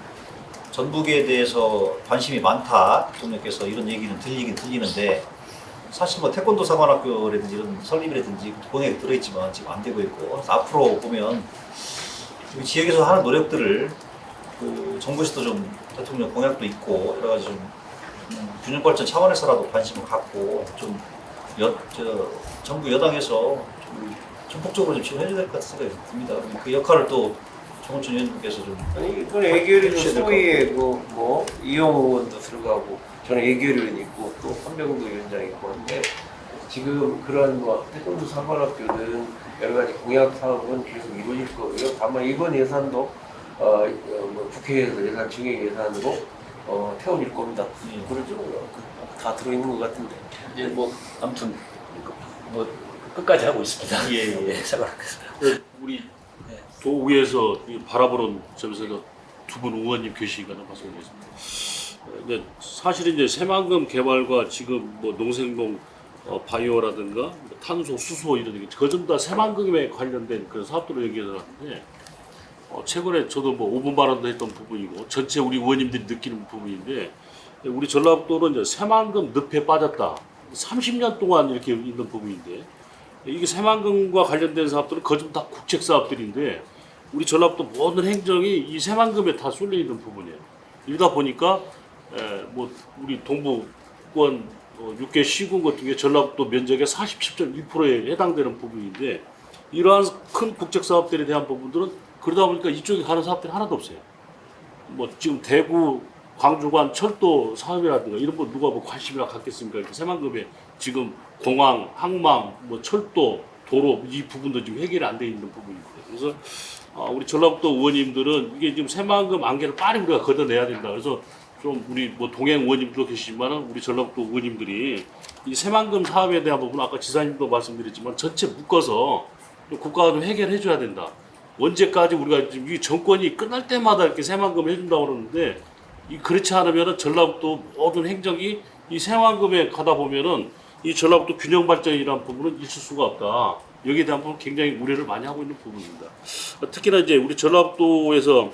전북에 대해서 관심이 많다 대통령께서 이런 얘기는 들리는데, 사실 뭐 태권도 사관학교라든지 이런 설립이라든지 공약이 들어있지만 지금 안 되고 있고, 그래서 앞으로 보면 우리 지역에서 하는 노력들을 그 정부에서도 좀 대통령 공약도 있고 여러 가지 좀 균형 발전 차원에서라도 관심을 갖고 좀 정부 여당에서 좀 전폭적으로 좀 지원해줘야 될 것 같은 생각이 듭니다. 그 역할을 또 정원춘 의원님께서 좀 아니 이건 애결위는 소위에 뭐 이용호 의원도 들어가고 저는 애결위원 있고 또 한병도 위원장 있고 한데, 지금 그런 뭐 태권도 사관학교든 여러 가지 공약 사업은 계속 이루어질 거고요. 다만 이번 예산도 뭐 국회에서 예산 증액 예산으로 태워질 겁니다. 그러죠. 다 들어있는 것 같은데. 이제 뭐 아무튼 뭐 끝까지 하고 있습니다. 예. 생각하겠습니다. 우리 도의에서 바라보는 점에서 두 분 의원님 계시니까 말씀드리겠습니다. 근데 사실 이제 새만금 개발과 지금 뭐 농생동 바이오라든가 뭐 탄소, 수소 이런 게 거의 다 새만금에 관련된 그런 사업들을 얘기를 하는데, 최근에 저도 뭐 5분 발언도 했던 부분이고 전체 우리 의원님들이 느끼는 부분인데, 우리 전라북도는 이제 새만금 늪에 빠졌다. 30년 동안 이렇게 있는 부분인데, 이게 새만금과 관련된 사업들은 거의 다 국책 사업들인데, 우리 전라북도 모든 행정이 이 새만금에 다 쏠려 있는 부분이에요. 이러다 보니까 뭐 우리 동부권 6개 시군 같은 게 전라북도 면적의 47.1%에 해당되는 부분인데, 이러한 큰 국책 사업들에 대한 부분들은 그러다 보니까 이쪽에 가는 사업들이 하나도 없어요. 뭐 지금 대구, 광주관 철도 사업이라든가 이런 거 누가 뭐 관심이나 갖겠습니까? 이렇게 새만금에 지금 공항, 항만, 뭐 철도, 도로 이 부분도 지금 해결이 안 돼 있는 부분입니다. 그래서 우리 전라북도 의원님들은 이게 지금 새만금 안개를 빨리 우리가 걷어내야 된다. 그래서 좀 우리 뭐 동행 의원님도 계시지만은 우리 전라북도 의원님들이 이 새만금 사업에 대한 부분 아까 지사님도 말씀드렸지만 전체 묶어서 좀 국가가 좀 해결해 줘야 된다. 언제까지 우리가 지금 이 정권이 끝날 때마다 이렇게 새만금 해준다고 그러는데, 그렇지 않으면은 전라북도 모든 행정이 이 새만금에 가다 보면은 이 전라북도 균형 발전이라는 부분은 있을 수가 없다. 여기에 대한 부분 굉장히 우려를 많이 하고 있는 부분입니다. 특히나 이제 우리 전라북도에서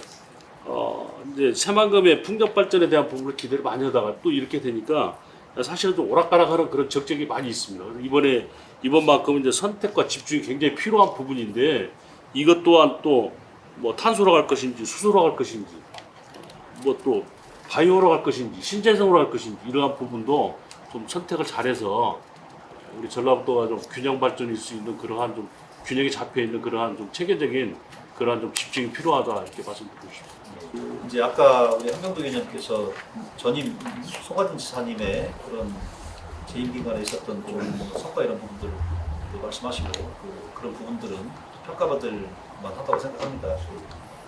이제 새만금의 풍력 발전에 대한 부분을 기대를 많이 하다가 또 이렇게 되니까 사실은 좀 오락가락하는 그런 적적이 많이 있습니다. 그래서 이번만큼은 이제 선택과 집중이 굉장히 필요한 부분인데, 이것 또한 또 뭐 탄소로 갈 것인지 수소로 갈 것인지 뭐 또 바이오로 갈 것인지 신재생으로 갈 것인지 이러한 부분도 좀 선택을 잘해서 우리 전라북도가 좀 균형 발전일 수 있는 그러한 좀 균형이 잡혀 있는 그러한 좀 체계적인 그러한 좀 집중이 필요하다 이렇게 말씀드리고 싶습니다. 이제 아까 우리 한병도 의원님께서 전임 송가진 지사님의 그런 재임 기간에 있었던 좀 성과 이런 부분들 말씀하시고 그런 부분들은 평가받을 만하다고 생각합니다.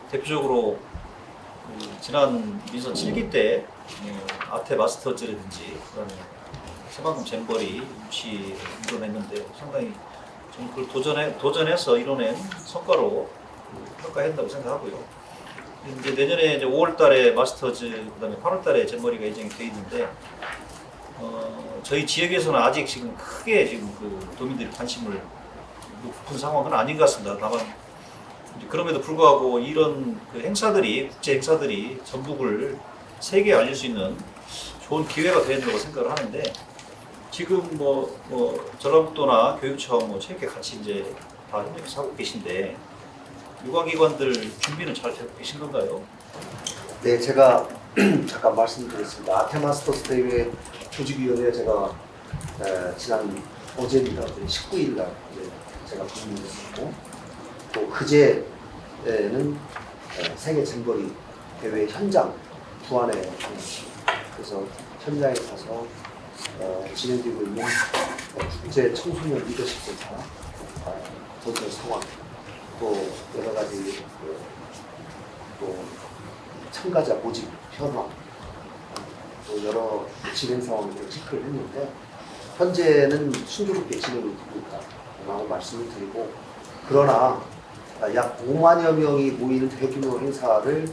대표적으로 지난 민선 7기 때 아태 마스터즈라든지 그런 새만금 잼버리 유치 이뤄냈는데, 상당히 저는 그걸 도전해서 이뤄낸 성과로 평가한다고 생각하고요. 이제 내년에 이제 5월달에 마스터즈, 그다음에 8월달에 잼버리가 예정이 돼 있는데, 저희 지역에서는 아직 지금 크게 지금 그 도민들이 관심을 높은 상황은 아닌 것 같습니다. 다만 이제 그럼에도 불구하고 이런 그 행사들이, 국제 행사들이 전북을 세계에 알릴 수 있는 좋은 기회가 되는 거라고 생각을 하는데, 지금 전라북도나 교육청 체육회 같이 이제 다 협력해서 하고 계신데 유관기관들 준비는 잘 되고 계신 건가요? 네, 제가 잠깐 말씀드렸습니다. 아테마스터스 대회 조직위원회 제가 지난 어제입니다. 19일 날 제가 방문했었고 또 그제는 세계 잼버리 대회 현장 부안에 다녔습니다. 그래서 현장에 가서 진행되고 있는 국제 청소년 리더십 센터 전체 상황 또 여러 가지 또 참가자 모집 현황 또 여러 진행 상황을 체크를 했는데 현재는 순조롭게 진행이 되고 있다라고 말씀을 드리고 그러나 약 5만여 명이 모이는 대규모 행사를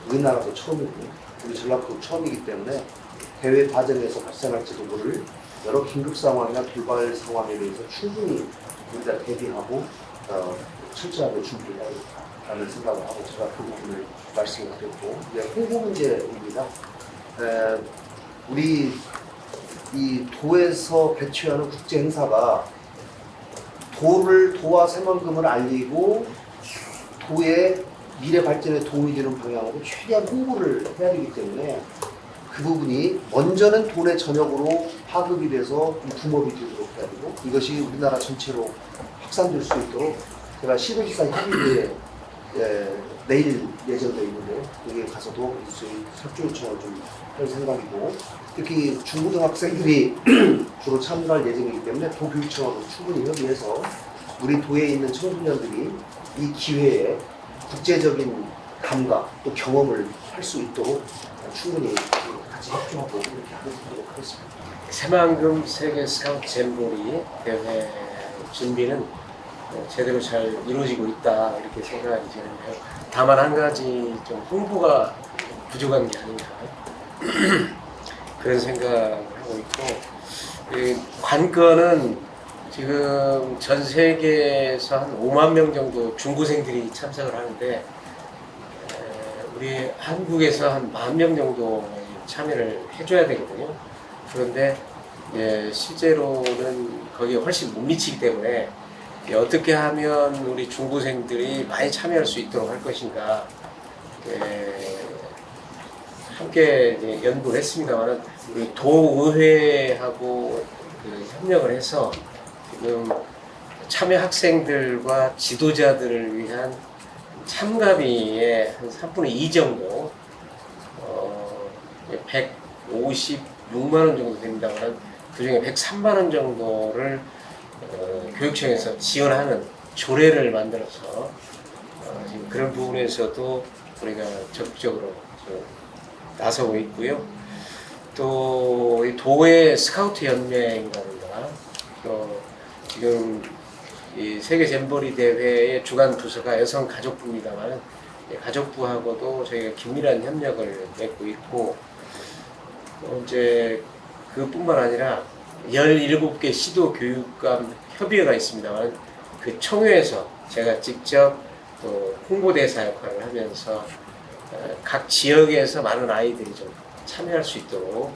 우리나라도 처음이고 우리 전라북도 처음이기 때문에 대회 과정에서 발생할지도 모를 여러 긴급 상황이나 돌발 상황에 대해서 충분히 우리가 대비하고 철저하게 준비를 해야겠다라는 생각을 하고 제가 그 부분을 말씀을 드렸고 이제 홍보 문제입니다. 우리 이 도에서 개최하는 국제 행사가 도와 새만금을 알리고 도의 미래 발전에 도움이 되는 방향으로 최대한 홍보를 해야 되기 때문에 그 부분이 먼저는 도내 전역으로 파급이 돼서 좀 붐업이 되도록 해야 되고 이것이 우리나라 전체로 확산될 수 있도록 제가 시도지사 협의회에 내일 예정되어 있는데요. 여기에 가서도 저희 협조 요청을 좀 할 생각이고 특히 중고등학생들이 주로 참가할 예정이기 때문에 도교육청하고 충분히 협의해서 우리 도에 있는 청소년들이 이 기회에 국제적인 감각 또 경험을 할 수 있도록 충분히 같이 협조하고 이렇게 하도록 하겠습니다. 새만금 세계 스카우트 잼보리 대회 준비는 제대로 잘 이루어지고 있다 이렇게 생각이 드는데요. 다만 한 가지 좀 홍보가 부족한 게 아닌가 그런 생각을 하고 있고 관건은 지금 전 세계에서 한 5만 명 정도 중고생들이 참석을 하는데 우리 한국에서 한 10,000명 정도 참여를 해줘야 되거든요. 그런데 실제로는 거기에 훨씬 못 미치기 때문에 어떻게 하면 우리 중고생들이 많이 참여할 수 있도록 할 것인가 함께 연구를 했습니다만 우리 도의회하고 협력을 해서 지금 참여 학생들과 지도자들을 위한 참가비의 한 3분의 2 정도 156만 원 정도 됩니다만 그 중에 103만 원 정도를 교육청에서 지원하는 조례를 만들어서 지금 그런 부분에서도 우리가 적극적으로 나서고 있고요. 또 이 도의 스카우트 연맹이라든가 또 지금 이 세계 잼버리 대회의 주관 부서가 여성가족부입니다만 가족부하고도 저희가 긴밀한 협력을 맺고 있고 이제 그뿐만 아니라 17개 시도 교육감 협의회가 있습니다만 그 총회에서 제가 직접 또 홍보대사 역할을 하면서 각 지역에서 많은 아이들이 좀 참여할 수 있도록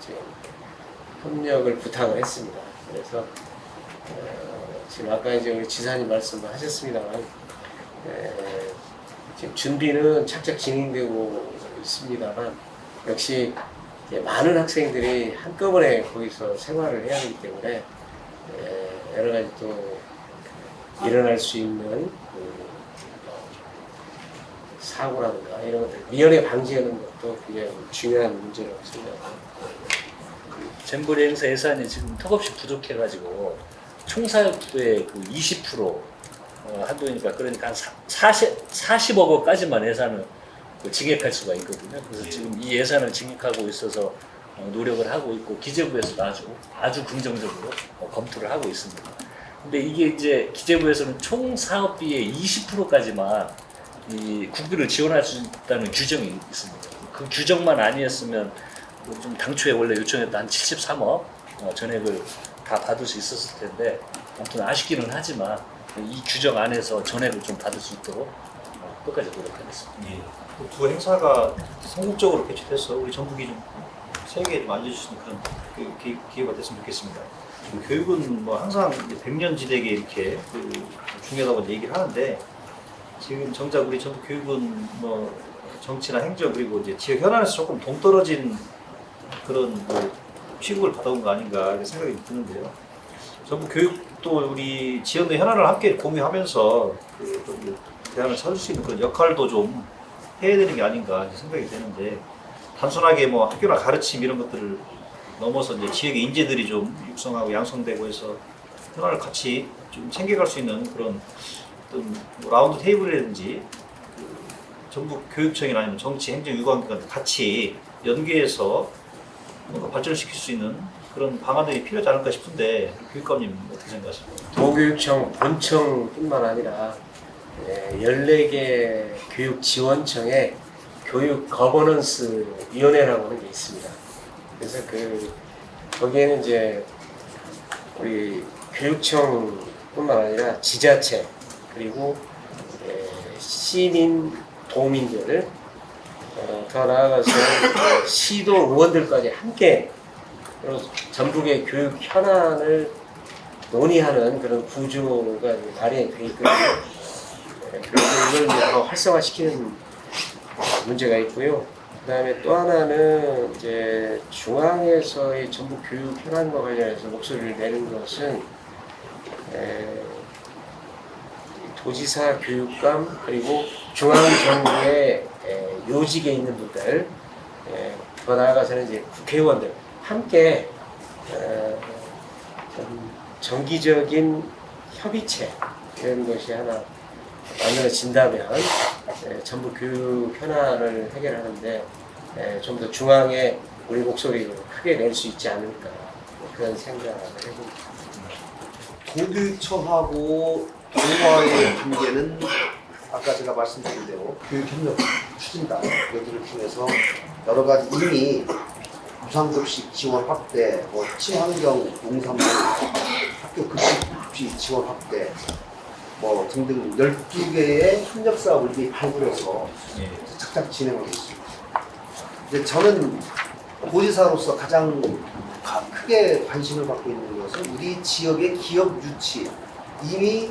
지금 협력을 부탁을 했습니다. 그래서 지금 아까 이제 우리 지사님 말씀을 하셨습니다만 지금 준비는 착착 진행되고 있습니다만 역시 많은 학생들이 한꺼번에 거기서 생활을 해야 하기 때문에 여러 가지 또 일어날 수 있는 사고라든가 이런 것들 미연에 방지하는 것도 굉장히 중요한 문제라고 생각합니다. 잼버리 행사 예산이 지금 턱없이 부족해가지고 총사업의 그 20% 한도니까 그러니까 한 40억 원까지만 예산을 증액할 수가 있거든요. 그래서 지금 이 예산을 증액하고 있어서 노력을 하고 있고 기재부에서도 아주 긍정적으로 검토를 하고 있습니다. 근데 이게 이제 기재부에서는 총 사업비의 20%까지만 이 국비를 지원할 수 있다는 규정이 있습니다. 그 규정만 아니었으면 좀 당초에 원래 요청했던 한 73억 전액을 다 받을 수 있었을 텐데 아무튼 아쉽기는 하지만 이 규정 안에서 전액을 좀 받을 수 있도록 끝까지 노력하겠습니다. 예. 두 행사가 성공적으로 개최돼서 우리 전국이 좀 세계에 좀 알려줄 수 있는 그런 기회가 됐으면 좋겠습니다. 지금 교육은 뭐 항상 100년지대에 이렇게 중요하다고 얘기를 하는데 지금 정작 우리 전북 교육은 뭐 정치나 행정 그리고 이제 지역 현안에서 조금 동떨어진 그런 뭐 취급을 받아온 거 아닌가 이렇게 생각이 드는데요. 전북 교육도 우리 지역 내 현안을 함께 공유하면서 좀 대안을 찾을 수 있는 그런 역할도 좀 해야 되는 게 아닌가 생각이 되는데 단순하게 뭐 학교나 가르침 이런 것들을 넘어서 이제 지역의 인재들이 좀 육성하고 양성되고 해서 현안을 같이 좀 챙겨갈 수 있는 그런 어떤 뭐 라운드 테이블이라든지 전북 교육청이나 아니면 정치, 행정, 유관기관 같이 연계해서 뭔가 발전시킬 수 있는 그런 방안들이 필요하지 않을까 싶은데 교육감님 어떻게 생각하십니까? 도교육청 본청뿐만 아니라 14개 교육지원청에 교육 거버넌스 위원회라고 하는 게 있습니다. 그래서 거기에는 이제 우리 교육청뿐만 아니라 지자체 그리고 시민 도민들 더 나아가서 시도 의원들까지 함께 전북의 교육 현안을 논의하는 그런 구조가 마련이 되어 있거든요. 그래서 이걸 더 활성화시키는 문제가 있고요. 그다음에 또 하나는 이제 중앙에서의 전북 교육 현안과 관련해서 목소리를 내는 것은 도지사, 교육감 그리고 중앙 정부의 요직에 있는 분들, 더 나아가서는 이제 국회의원들 함께 좀 정기적인 협의체 이런 것이 하나 만들어진다면 전북 교육 현안을 해결하는데 좀 더 중앙에 우리 목소리를 크게 낼 수 있지 않을까 그런 생각을 해봅니다. 도교육청하고 동화의 관계는 아까 제가 말씀드린 대로 교육협력 추진단 여기를 통해서 여러 가지 이미 무상급식 지원 확대, 뭐 친환경 농산물 학교 급식 지원 확대 뭐 등등 12개의 협력 사업을 이미 발굴해서 착착 진행하고 있습니다. 이제 저는 도지사로서 가장 크게 관심을 갖고 있는 것은 우리 지역의 기업 유치, 이미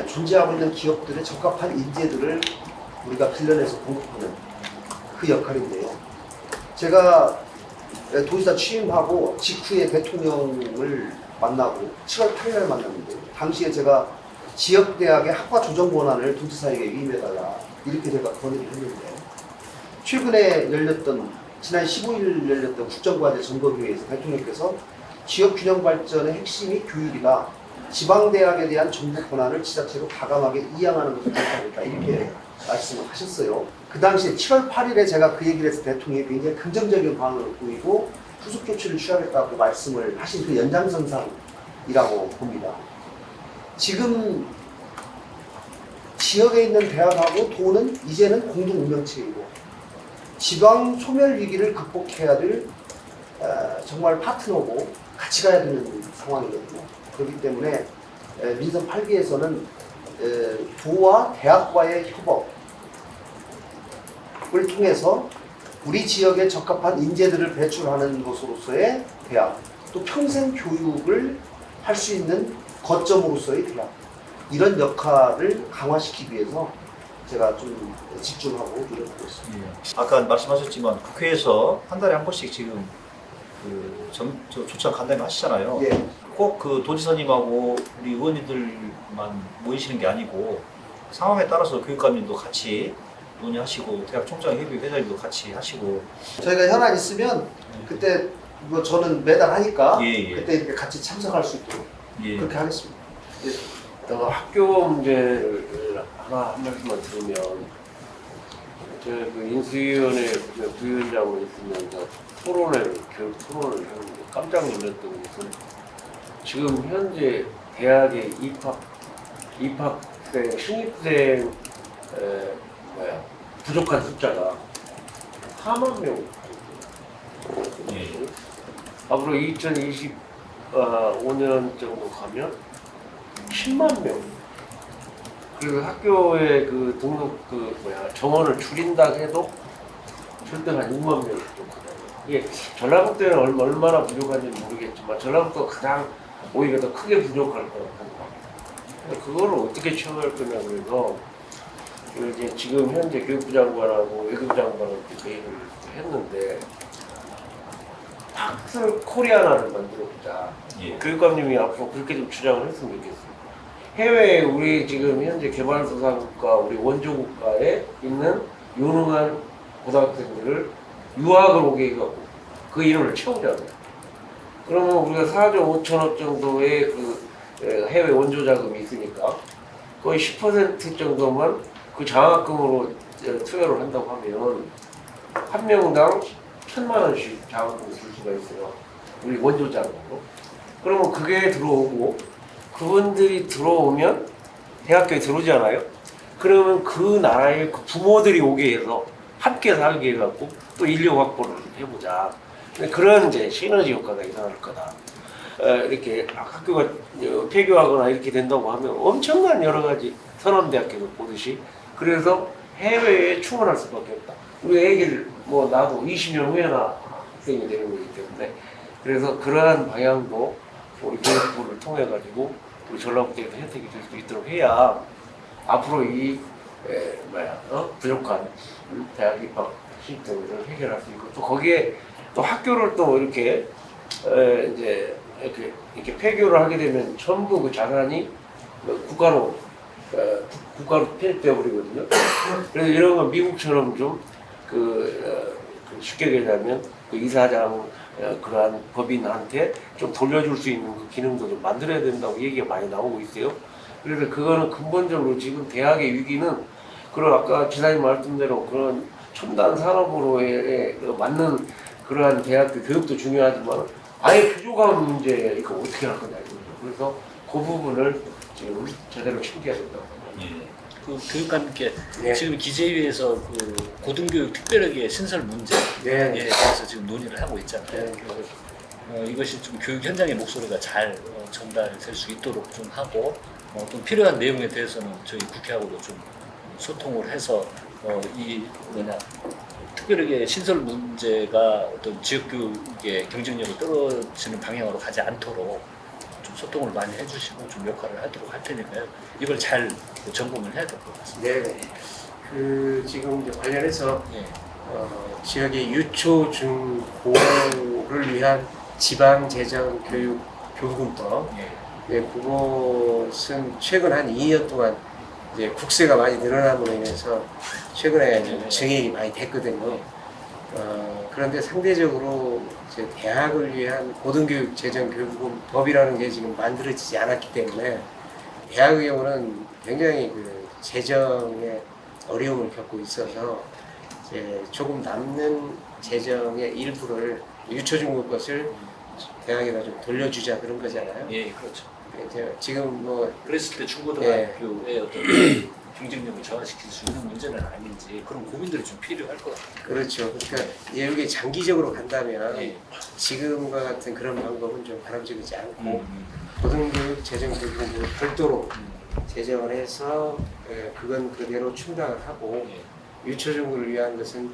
존재하고 있는 기업들의 적합한 인재들을 우리가 빌려내서 공급하는 그 역할인데요. 제가 도지사 취임하고 직후에 대통령을 만나고 7월 8일 만났는데 당시에 제가 지역대학의 학과 조정 권한을 도지사에게 위임해달라 이렇게 제가 건의를 했는데 최근에 열렸던 지난 15일 열렸던 국정과제 점검회의에서 대통령께서 지역 균형 발전의 핵심이 교육이다. 지방대학에 대한 정부 권한을 지자체로 과감하게 이양하는 것을 결정했다. 이렇게 말씀을 하셨어요. 그 당시에 7월 8일에 제가 그 얘기를 해서 대통령이 굉장히 긍정적인 반응을 보이고 후속 조치를 취하겠다고 말씀을 하신 그 연장선상이라고 봅니다. 지금 지역에 있는 대학하고 도는 이제는 공동 운명체이고 지방 소멸 위기를 극복해야 될 정말 파트너고 같이 가야 되는 상황이거든요. 그렇기 때문에 민선 8기에서는 도와 대학과의 협업을 통해서 우리 지역에 적합한 인재들을 배출하는 것으로서의 대학, 또 평생 교육을 할 수 있는 거점으로서의 대학, 이런 역할을 강화시키기 위해서 제가 좀 집중하고 노력하고 있습니다. 아까 말씀하셨지만 국회에서 한 달에 한 번씩 지금 조청 간담회 하시잖아요. 예. 꼭 그 도지사님하고 우리 의원님들만 모이시는 게 아니고 상황에 따라서 교육감님도 같이 논의하시고 대학 총장 협의 회장님도 같이 하시고 저희가 현안 있으면 그때 뭐 저는 매달 하니까 예. 그때 이렇게 같이 참석할 수 있도록 그렇게 하겠습니다. 예. 학교 문제를 하나 한 말씀만 드리면 그 인수위원회 부위원장으로 있으면서 교육 토론을 하는데 깜짝 놀랐던 것은 지금 현재 대학의 입학생 신입생 부족한 숫자가 4만 명. 앞으로 2025년 정도 가면 10만 명. 그리고 학교에 그 등록 정원을 줄인다 해도 절대 한 6만 명 부족하다. 이게 전라북도에는 얼마나 부족한지 모르겠지만 전라북도가 가장 오히려 더 크게 부족할 것 같아요. 그거를 어떻게 채워할 거냐 그래서 이제 지금 현재 교육부 장관하고 외교부 장관하고 회의를 했는데 학술 코리아나를 만들어보자. 예. 교육감님이 앞으로 그렇게 좀 주장을 했으면 좋겠어요. 해외에 우리 지금 현재 개발도상국가 우리 원조국가에 있는 유능한 고등학생들을 유학을 오게 해갖고 그 인원을 채우자고요. 그러면 우리가 4조 5천억 정도의 그 해외 원조 자금이 있으니까 거의 10% 정도만 그 장학금으로 투여를 한다고 하면 한 명당 1,000만 원씩 장학금을 줄 수가 있어요. 우리 원조 자금으로. 그러면 그게 들어오고 그분들이 들어오면 대학교에 들어오잖아요. 그러면 그 나라의 그 부모들이 오게 해서 함께 살게 해갖고 또 인력 확보를 해보자. 그런 이제 시너지 효과가 일어날 거다. 이렇게 학교가 폐교하거나 이렇게 된다고 하면 엄청난 여러 가지 선암대학교를 보듯이 그래서 해외에 충원할 수밖에 없다. 우리 애기를 뭐 나도 20년 후에나 학생이 되는 거기 때문에 그래서 그러한 방향도 우리 교육부를 통해 가지고 우리 전라북도에도 혜택이 될 수 있도록 해야 앞으로 이 부족한 대학 입학 시스템을 해결할 수 있고 또 거기에 또 학교를 또 이렇게 이제 이렇게 폐교를 하게 되면 전부 그 자산이 국가로 편입되어 버리거든요. 그래서 이런 건 미국처럼 좀 쉽게 얘기하면 그 이사장 그러한 법인한테 좀 돌려줄 수 있는 그 기능도 좀 만들어야 된다고 얘기가 많이 나오고 있어요. 그래서 그거는 근본적으로 지금 대학의 위기는 그런 아까 지사님 말씀대로 그런 첨단 산업으로의 맞는 그러한 대학교 교육도 중요하지만 아예 부족한 문제 이거 어떻게 할 거냐 이거죠. 그래서 그 부분을 지금 제대로 챙겨야 된다고. 예. 그 교육감님께 네. 지금 기재위에서 그 고등교육 특별하게 신설 문제에 네. 대해서 지금 논의를 하고 있잖아요. 네. 이것이 좀 교육 현장의 목소리가 잘 전달될 수 있도록 좀 하고 좀 필요한 내용에 대해서는 저희 국회하고도 좀 소통을 해서 특별하게 신설 문제가 어떤 지역 교육의 경쟁력이 떨어지는 방향으로 가지 않도록 좀 소통을 많이 해주시고 좀 역할을 하도록 할 테니까요. 이걸 잘 점검을 해야 될 것 같습니다. 네. 그 지금 이제 관련해서 예. 지역의 유초 중고를 위한 지방 재정 교육 교육운법. 예. 네, 그것은 최근 한 2년 동안 이제 국세가 많이 늘어남으로 인해서 최근에 이제 증액이 많이 됐거든요. 그런데 상대적으로 이제 대학을 위한 고등교육 재정 교육법이라는 게 지금 만들어지지 않았기 때문에 대학의 경우는 굉장히 그 재정에 어려움을 겪고 있어서 이제 조금 남는 재정의 일부를 유초중고 것을 대학에다 좀 돌려주자 그런 거잖아요. 예, 그렇죠. 이제 지금 뭐 그랬을 때 중고등학교의 어떤 경쟁력을 저하시킬 수 있는 문제는 아닌지 그런 고민들이 좀 필요할 것 같아요. 그렇죠. 그러니까 이게 장기적으로 간다면 예. 지금과 같은 그런 방법은 좀 바람직하지 않고 음. 고등교육 재정 부분을 별도로 재정을 해서 그건 그대로 충당을 하고 예. 유초중고를 위한 것은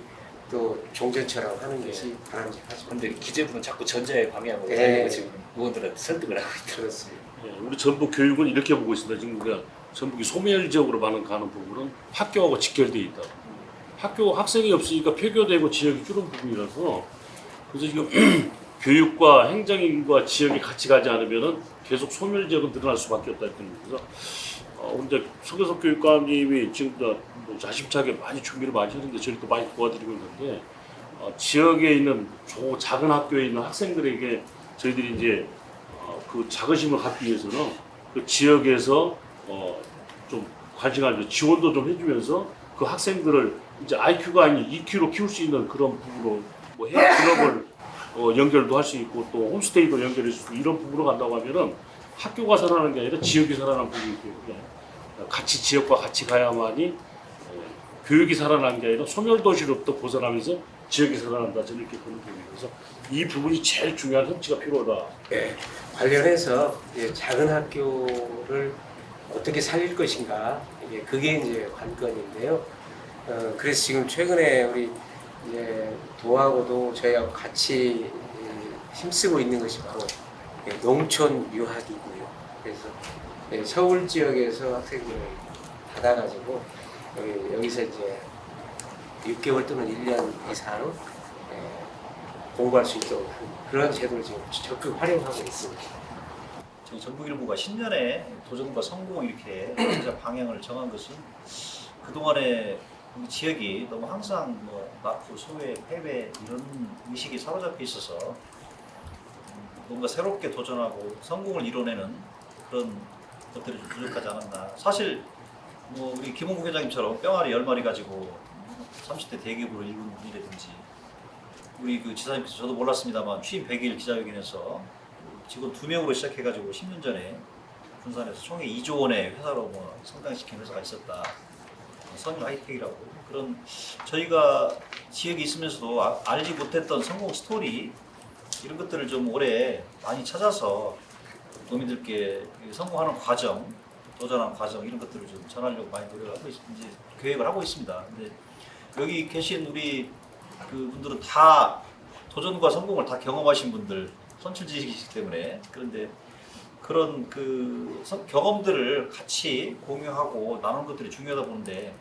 또 종전처럼 하는 것이 바람직하죠. 근데 기재부는 자꾸 전자의 방향으로 네. 달리고 지금 의원들한테 설득을 하고 있더라고요. 그렇습니다. 예, 우리 전북 교육은 이렇게 보고 있습니다. 지금 우리가 전북이 소멸 지역으로 가는 부분은 학교하고 직결되어 있다. 학교 학생이 없으니까 폐교되고 지역이 줄은 부분이라서 그래서 지금 교육과 행정과 지역이 같이 가지 않으면은 계속 소멸 지역은 늘어날 수밖에 없다 이런 그래서 이제 서교석 교육감님이 지금 뭐 자심차게 많이 준비를 많이 했는데 저희도 많이 도와드리고 있는데 지역에 있는 작은 학교에 있는 학생들에게 저희들이 이제 그 자긍심을 갖기 위해서는 그 지역에서 좀 관심을 지원도 좀 해주면서 그 학생들을 이제 IQ가 아닌 EQ로 키울 수 있는 그런 부분으로 뭐 해외 클럽을 연결도 할 수 있고 또 홈스테이도 연결할 수 있고 이런 부분으로 간다고 하면은 학교가 살아나는 게 아니라 지역이 살아나는 부분이기 때문에 같이 지역과 같이 가야만이 교육이 살아나는 게 아니라 소멸도시로부터 벗어나면서 지역이 살아난다 저는 이렇게 보는 부분이에요. 그래서 이 부분이 제일 중요한 협치가 필요하다. 네. 관련해서 이제 작은 학교를 어떻게 살릴 것인가 그게 이제 관건인데요. 그래서 지금 최근에 우리 이제 도하고도 저희하고 같이 힘쓰고 있는 것이 바로 농촌 유학이고요. 그래서 서울 지역에서 학생들을 받아가지고 여기서 이제 6개월 또는 1년 이상 공부할 수 있도록 하는 그런 제도를 지금 적극 활용하고 있습니다. 저희 전북일보가 10년의 도전과 성공을 이렇게 진짜 방향을 정한 것은 그동안에 우리 지역이 너무 항상 뭐 낙후, 소외, 패배 이런 의식이 사로잡혀 있어서 뭔가 새롭게 도전하고 성공을 이뤄내는 그런 것들이 좀 부족하지 않았나. 사실 뭐 우리 김홍국 회장님처럼 뿅아리 10마리 가지고 30대 대기업으로 일군 분이라든지 우리 그 지사님께서 저도 몰랐습니다만 취임 100일 기자회견에서 직원 2명으로 시작해가지고 10년 전에 군산에서 총회 2조 원의 회사로 뭐 성장시킨 회사가 있었다. 선유 하이텍이라고 그런 저희가 지역에 있으면서도 알지 못했던 성공 스토리 이런 것들을 좀 올해 많이 찾아서 도민들께 성공하는 과정, 도전하는 과정 이런 것들을 좀 전하려고 많이 노력하고 이제 계획을 하고 있습니다. 근데 여기 계신 우리 그 분들은 다 도전과 성공을 다 경험하신 분들 선출직이시기 때문에 그런데 그런 그 경험들을 같이 공유하고 나누는 것들이 중요하다 보는데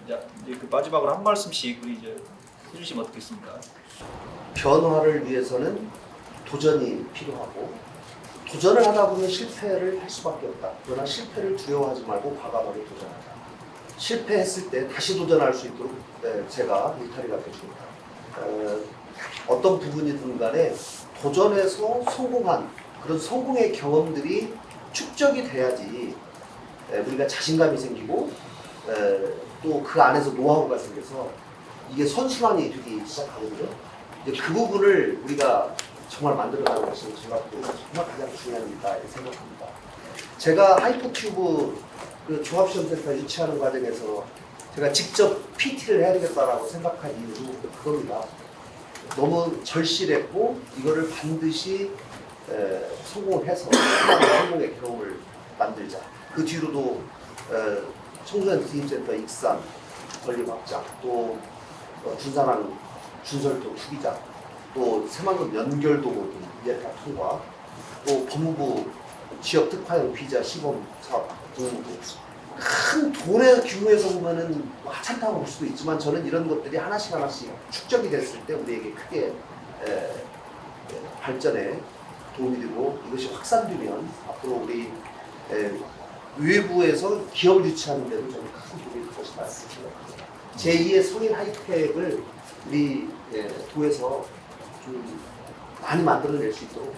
이제 그 마지막으로 한 말씀씩 우리 이제 해주시면 어떻겠습니까? 변화를 위해서는 도전이 필요하고 도전을 하다 보면 실패를 할 수밖에 없다. 그러나 실패를 두려워하지 말고 과감하게 도전하자. 실패했을 때 다시 도전할 수 있도록 제가 일탈이가 되줍니다. 어떤 부분이든 간에 도전해서 성공한 그런 성공의 경험들이 축적이 돼야지 우리가 자신감이 생기고 또 그 안에서 노하우가 생겨서 이게 선순환이 되기 시작하거든요. 이제 그 부분을 우리가 정말 만들어가는 것이 제가 정말 가장 중요한 일이다 이렇게 생각합니다. 제가 하이퍼튜브 그 종합시험센터 유치하는 과정에서 제가 직접 PT를 해야 되겠다라고 생각한 이유도 그겁니다. 너무 절실했고 이거를 반드시 성공을 해서 성공의 경험을 만들자. 그 뒤로도 청소년 드림센터 익산, 건립 확장, 또 군산항 준설도 투기장, 또 새만금 연결도 모든 이해타 통과, 또 법무부 지역 특화형 비자 시범 사업 등등 큰 돈의 규모에서 보면은 하찮다고 볼 수도 있지만 저는 이런 것들이 하나씩 축적이 됐을 때 우리에게 크게 발전에 도움이 되고 이것이 확산되면 앞으로 우리 외부에서 기업을 유치하는 데도 저는 큰 도움이 될 것이다 생각합니다. 제2의 성인 하이텍을 우리 도에서 좀 많이 만들어낼 수 있도록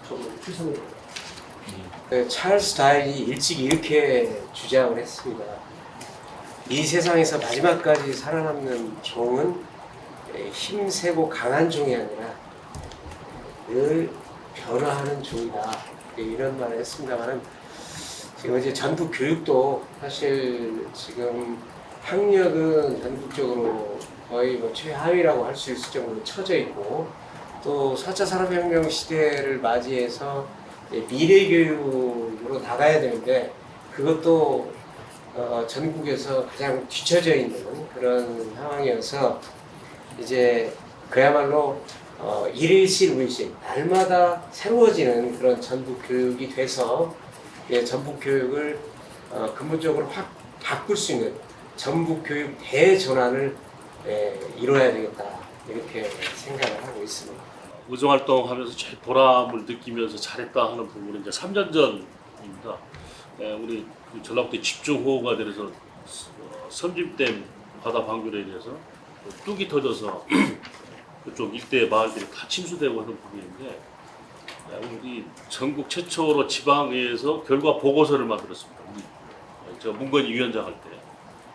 저도 최선을 다합니다. 찰스 다윈이 일찍 이렇게 주장을 했습니다. 이 세상에서 마지막까지 살아남는 종은 힘세고 강한 종이 아니라 늘 변화하는 종이다. 이런 말을 했습니다만 지금 이제 전국 교육도 사실 지금 학력은 전국적으로 거의 뭐 최하위라고 할 수 있을 정도로 처져 있고 또 4차 산업혁명 시대를 맞이해서 미래교육으로 나가야 되는데 그것도 전국에서 가장 뒤처져 있는 그런 상황이어서 이제 그야말로 일일씩 날마다 새로워지는 그런 전북 교육이 돼서 전북 교육을 근본적으로 확 바꿀 수 있는 전북 교육 대전환을 이뤄야 되겠다 이렇게 생각을 하고 있습니다. 의정활동하면서 제일 보람을 느끼면서 잘했다 하는 부분은 이제 3년 전입니다. 우리 그 전라북도 집중호우가 되어서 섬진댐 바다 방류에 대해서 뚝이 터져서 그쪽 일대 마을들이 다 침수되고 하는 부분인데 우리 전국 최초로 지방의회에서 결과 보고서를 만들었습니다. 저 문건희 위원장 할 때.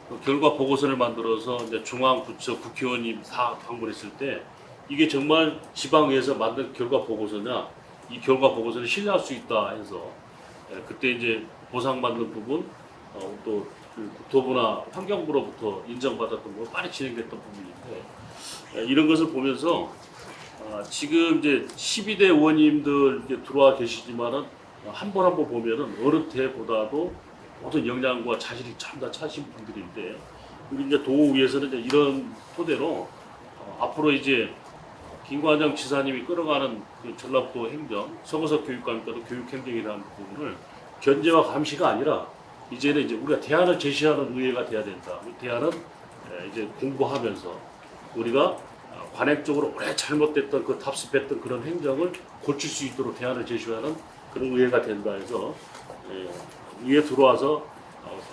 그 결과 보고서를 만들어서 이제 중앙부처 국회의원님 다 방문했을 때 이게 정말 지방의회에서 만든 결과 보고서냐, 이 결과 보고서를 신뢰할 수 있다 해서 그때 이제 보상받는 부분, 또 그 국토부나 환경부로부터 인정받았던 거 빨리 진행됐던 부분인데 이런 것을 보면서 지금 이제 12대 의원님들 이렇게 들어와 계시지만은 한 번 한 번 보면은 어느 때보다도 모든 역량과 자질이 참 다 차신 분들인데 우리 이제 도의회에서는 이제 이런 토대로 앞으로 이제 김관영 지사님이 끌어가는 그 전라북도 행정, 서거석 교육감과도 교육행정이라는 부분을 견제와 감시가 아니라 이제는 이제 우리가 대안을 제시하는 의회가 돼야 된다. 대안은 이제 공부하면서 우리가 관행적으로 오래 잘못됐던 그 답습했던 그런 행정을 고칠 수 있도록 대안을 제시하는 그런 의회가 된다 해서 의회 들어와서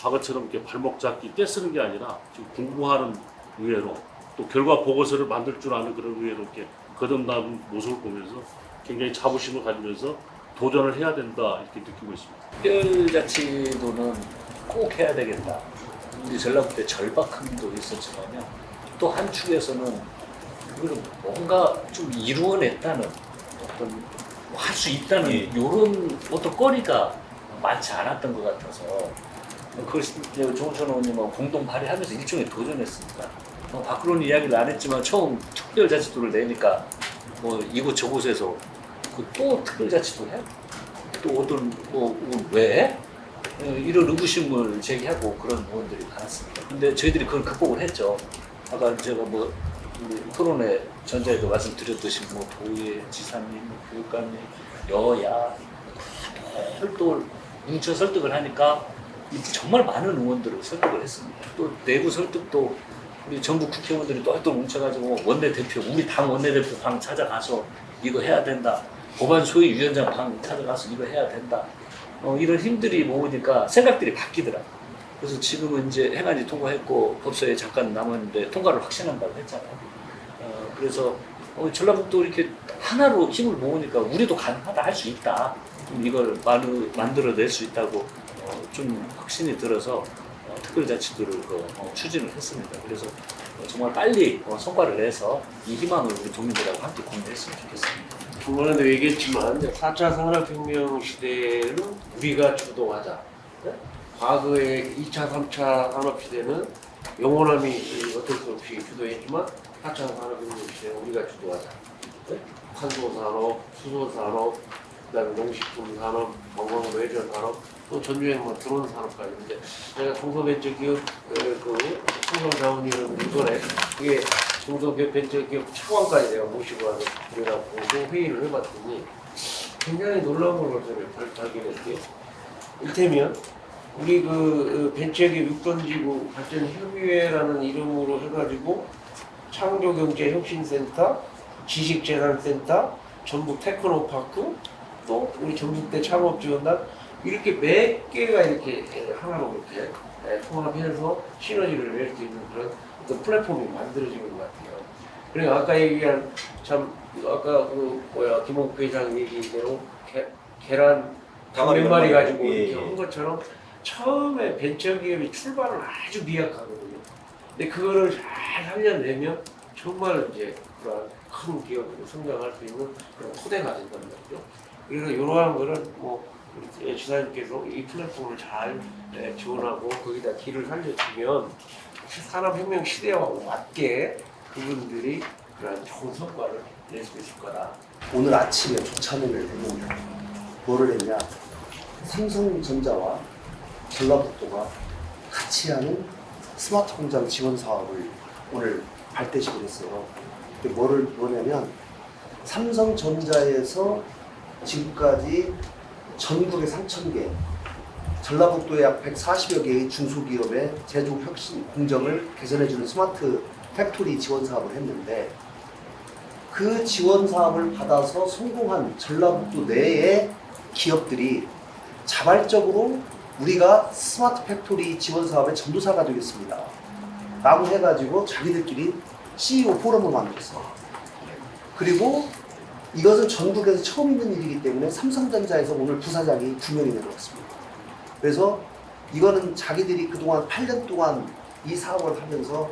과거처럼 이렇게 발목 잡기 떼쓰는 게 아니라 지금 공부하는 의회로 또 결과 보고서를 만들 줄 아는 그런 의회로 이렇게 거듭나는 모습을 보면서 굉장히 자부심을 가지면서 도전을 해야 된다 이렇게 느끼고 있습니다. 특별자치도는 꼭 해야 되겠다. 우리 전라북도에 절박함도 있었지만요. 또 한 축에서는 그걸 뭔가 좀 이루어냈다는 어떤 할 수 있다는 이런 어떤 거리가 많지 않았던 것 같아서 그걸 조은천 의원님하고 공동 발의하면서 일종의 도전했습니다. 밖으로는 이야기를 안 했지만 처음 특별자치도를 내니까 뭐 이곳 저곳에서 또 특별자치도 해? 또 어떤 왜? 이런 의구심을 제기하고 그런 의원들이 많았습니다. 근데 저희들이 그걸 극복을 했죠. 아까 제가 뭐 토론회 전자에도 말씀드렸듯이 뭐 도의 지사님, 교육감님, 여야 똘똘 뭉쳐 설득을 하니까 정말 많은 의원들을 설득을 했습니다. 또 내부 설득도 우리 전국 국회의원들이 똘똘 뭉쳐가지고 원내대표, 우리 당 원내대표 방 찾아가서 이거 해야 된다. 법안 소위 위원장 방 찾아가서 이거 해야 된다. 이런 힘들이 모으니까 생각들이 바뀌더라. 그래서 지금은 이제 행안위 통과했고 법사위에 잠깐 남았는데 통과를 확신한다고 했잖아요. 그래서 전라북도 이렇게 하나로 힘을 모으니까 우리도 가능하다, 할 수 있다. 이걸 만들어낼 수 있다고 좀 확신이 들어서 특별자치도를 추진을 했습니다. 그래서 정말 빨리 성과를 내서 이 희망을 우리 도민들하고 함께 공유했으면 좋겠습니다. 중간에도 얘기했지만 4차 산업혁명 시대는 우리가 주도하자. 과거의 2차, 3차 산업시대는 영원함이 어쩔 수 없이 주도했지만 4차 산업혁명 시대는 우리가 주도하자. 탄소산업, 수소산업, 그다음에 농식품산업, 관광노예전산업, 또 전주에 뭐 드론 산업까지인데 제가 중소벤처기업 청성자원위원 이번에 그게 중소벤처기업 차관까지 내가 모시고 와서 그래갖고 회의를 해봤더니 굉장히 놀라운 것을 발견했대요. 이를테면 우리 그 벤처기업 육던지구 발전협의회라는 이름으로 해가지고 창조경제혁신센터, 지식재산센터, 전북 테크노파크, 또 우리 전북대 창업지원단 이렇게 몇 개가 이렇게 하나로 이렇게 통합해서 시너지를 낼 수 있는 그런 어떤 플랫폼이 만들어지는 것 같아요. 그리고 아까 얘기한 참 아까 김홍국 회장 얘기대로 계란 몇 마리 가지고 이렇게 한 것처럼 처음에 벤처기업이 출발은 아주 미약하거든요. 근데 그거를 잘 살려내면 정말 이제 그런 큰 기업으로 성장할 수 있는 그런 토대가 된단 말이죠. 그래서 이러한 거는 뭐 우리 지사님께서 이 플랫폼을 잘 지원하고 거기다 길을 살려주면 산업혁명 시대와 맞게 그분들이 그런 좋은 성과를 낼 수 있을 거다. 오늘 아침에 조찬회를 했는데 뭐를 했냐? 삼성전자와 전라북도가 같이 하는 스마트 공장 지원 사업을 오늘 발대식을 했어요. 근데 뭐냐면 삼성전자에서 지금까지 전국에 3,000개, 전라북도에 약 140여 개의 중소기업의 제조 혁신 공정을 개선해주는 스마트 팩토리 지원 사업을 했는데 그 지원 사업을 받아서 성공한 전라북도 내의 기업들이 자발적으로 우리가 스마트 팩토리 지원 사업의 전도사가 되겠습니다 라고 해가지고 자기들끼리 CEO 포럼을 만들었어요. 그리고 이것은 전국에서 처음 있는 일이기 때문에 삼성전자에서 오늘 부사장이 2명이 내려왔습니다. 그래서 이거는 자기들이 그동안 8년 동안 이 사업을 하면서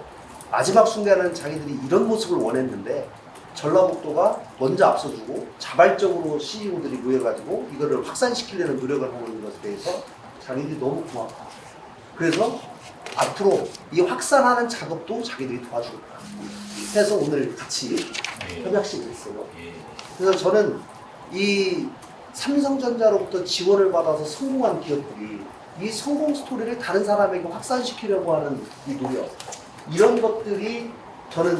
마지막 순간에는 자기들이 이런 모습을 원했는데 전라북도가 먼저 앞서주고 자발적으로 CEO들이 모여가지고 이거를 확산시키려는 노력을 하고 있는 것에 대해서 자기들이 너무 고맙다. 그래서 앞으로 이 확산하는 작업도 자기들이 도와주겠다 해서 오늘 같이 협약식을 했어요. 그래서 저는 이 삼성전자로부터 지원을 받아서 성공한 기업들이 이 성공 스토리를 다른 사람에게 확산시키려고 하는 이 노력, 이런 것들이 저는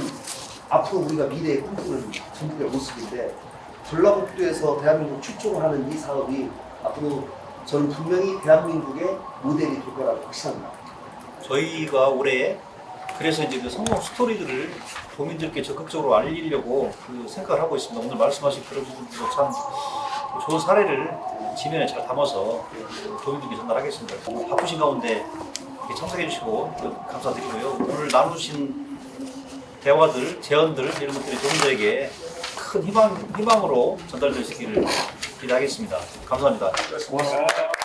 앞으로 우리가 미래에 꿈꾸는 전북의 모습인데 전라북도에서 대한민국 출종을 하는 이 사업이 앞으로 저는 분명히 대한민국의 모델이 될 거라고 확신합니다. 저희가 올해 그래서 이제 그 성공 스토리들을 도민들께 적극적으로 알리려고 그 생각을 하고 있습니다. 오늘 말씀하신 그런 부분도 참 좋은 사례를 지면에 잘 담아서 도민들께 전달하겠습니다. 바쁘신 가운데 이렇게 참석해 주시고 감사드리고요. 오늘 나누신 대화들, 제언들 이런 것들이 도민들에게 큰 희망으로 전달될 수 있기를 기대하겠습니다. 감사합니다. 고맙습니다.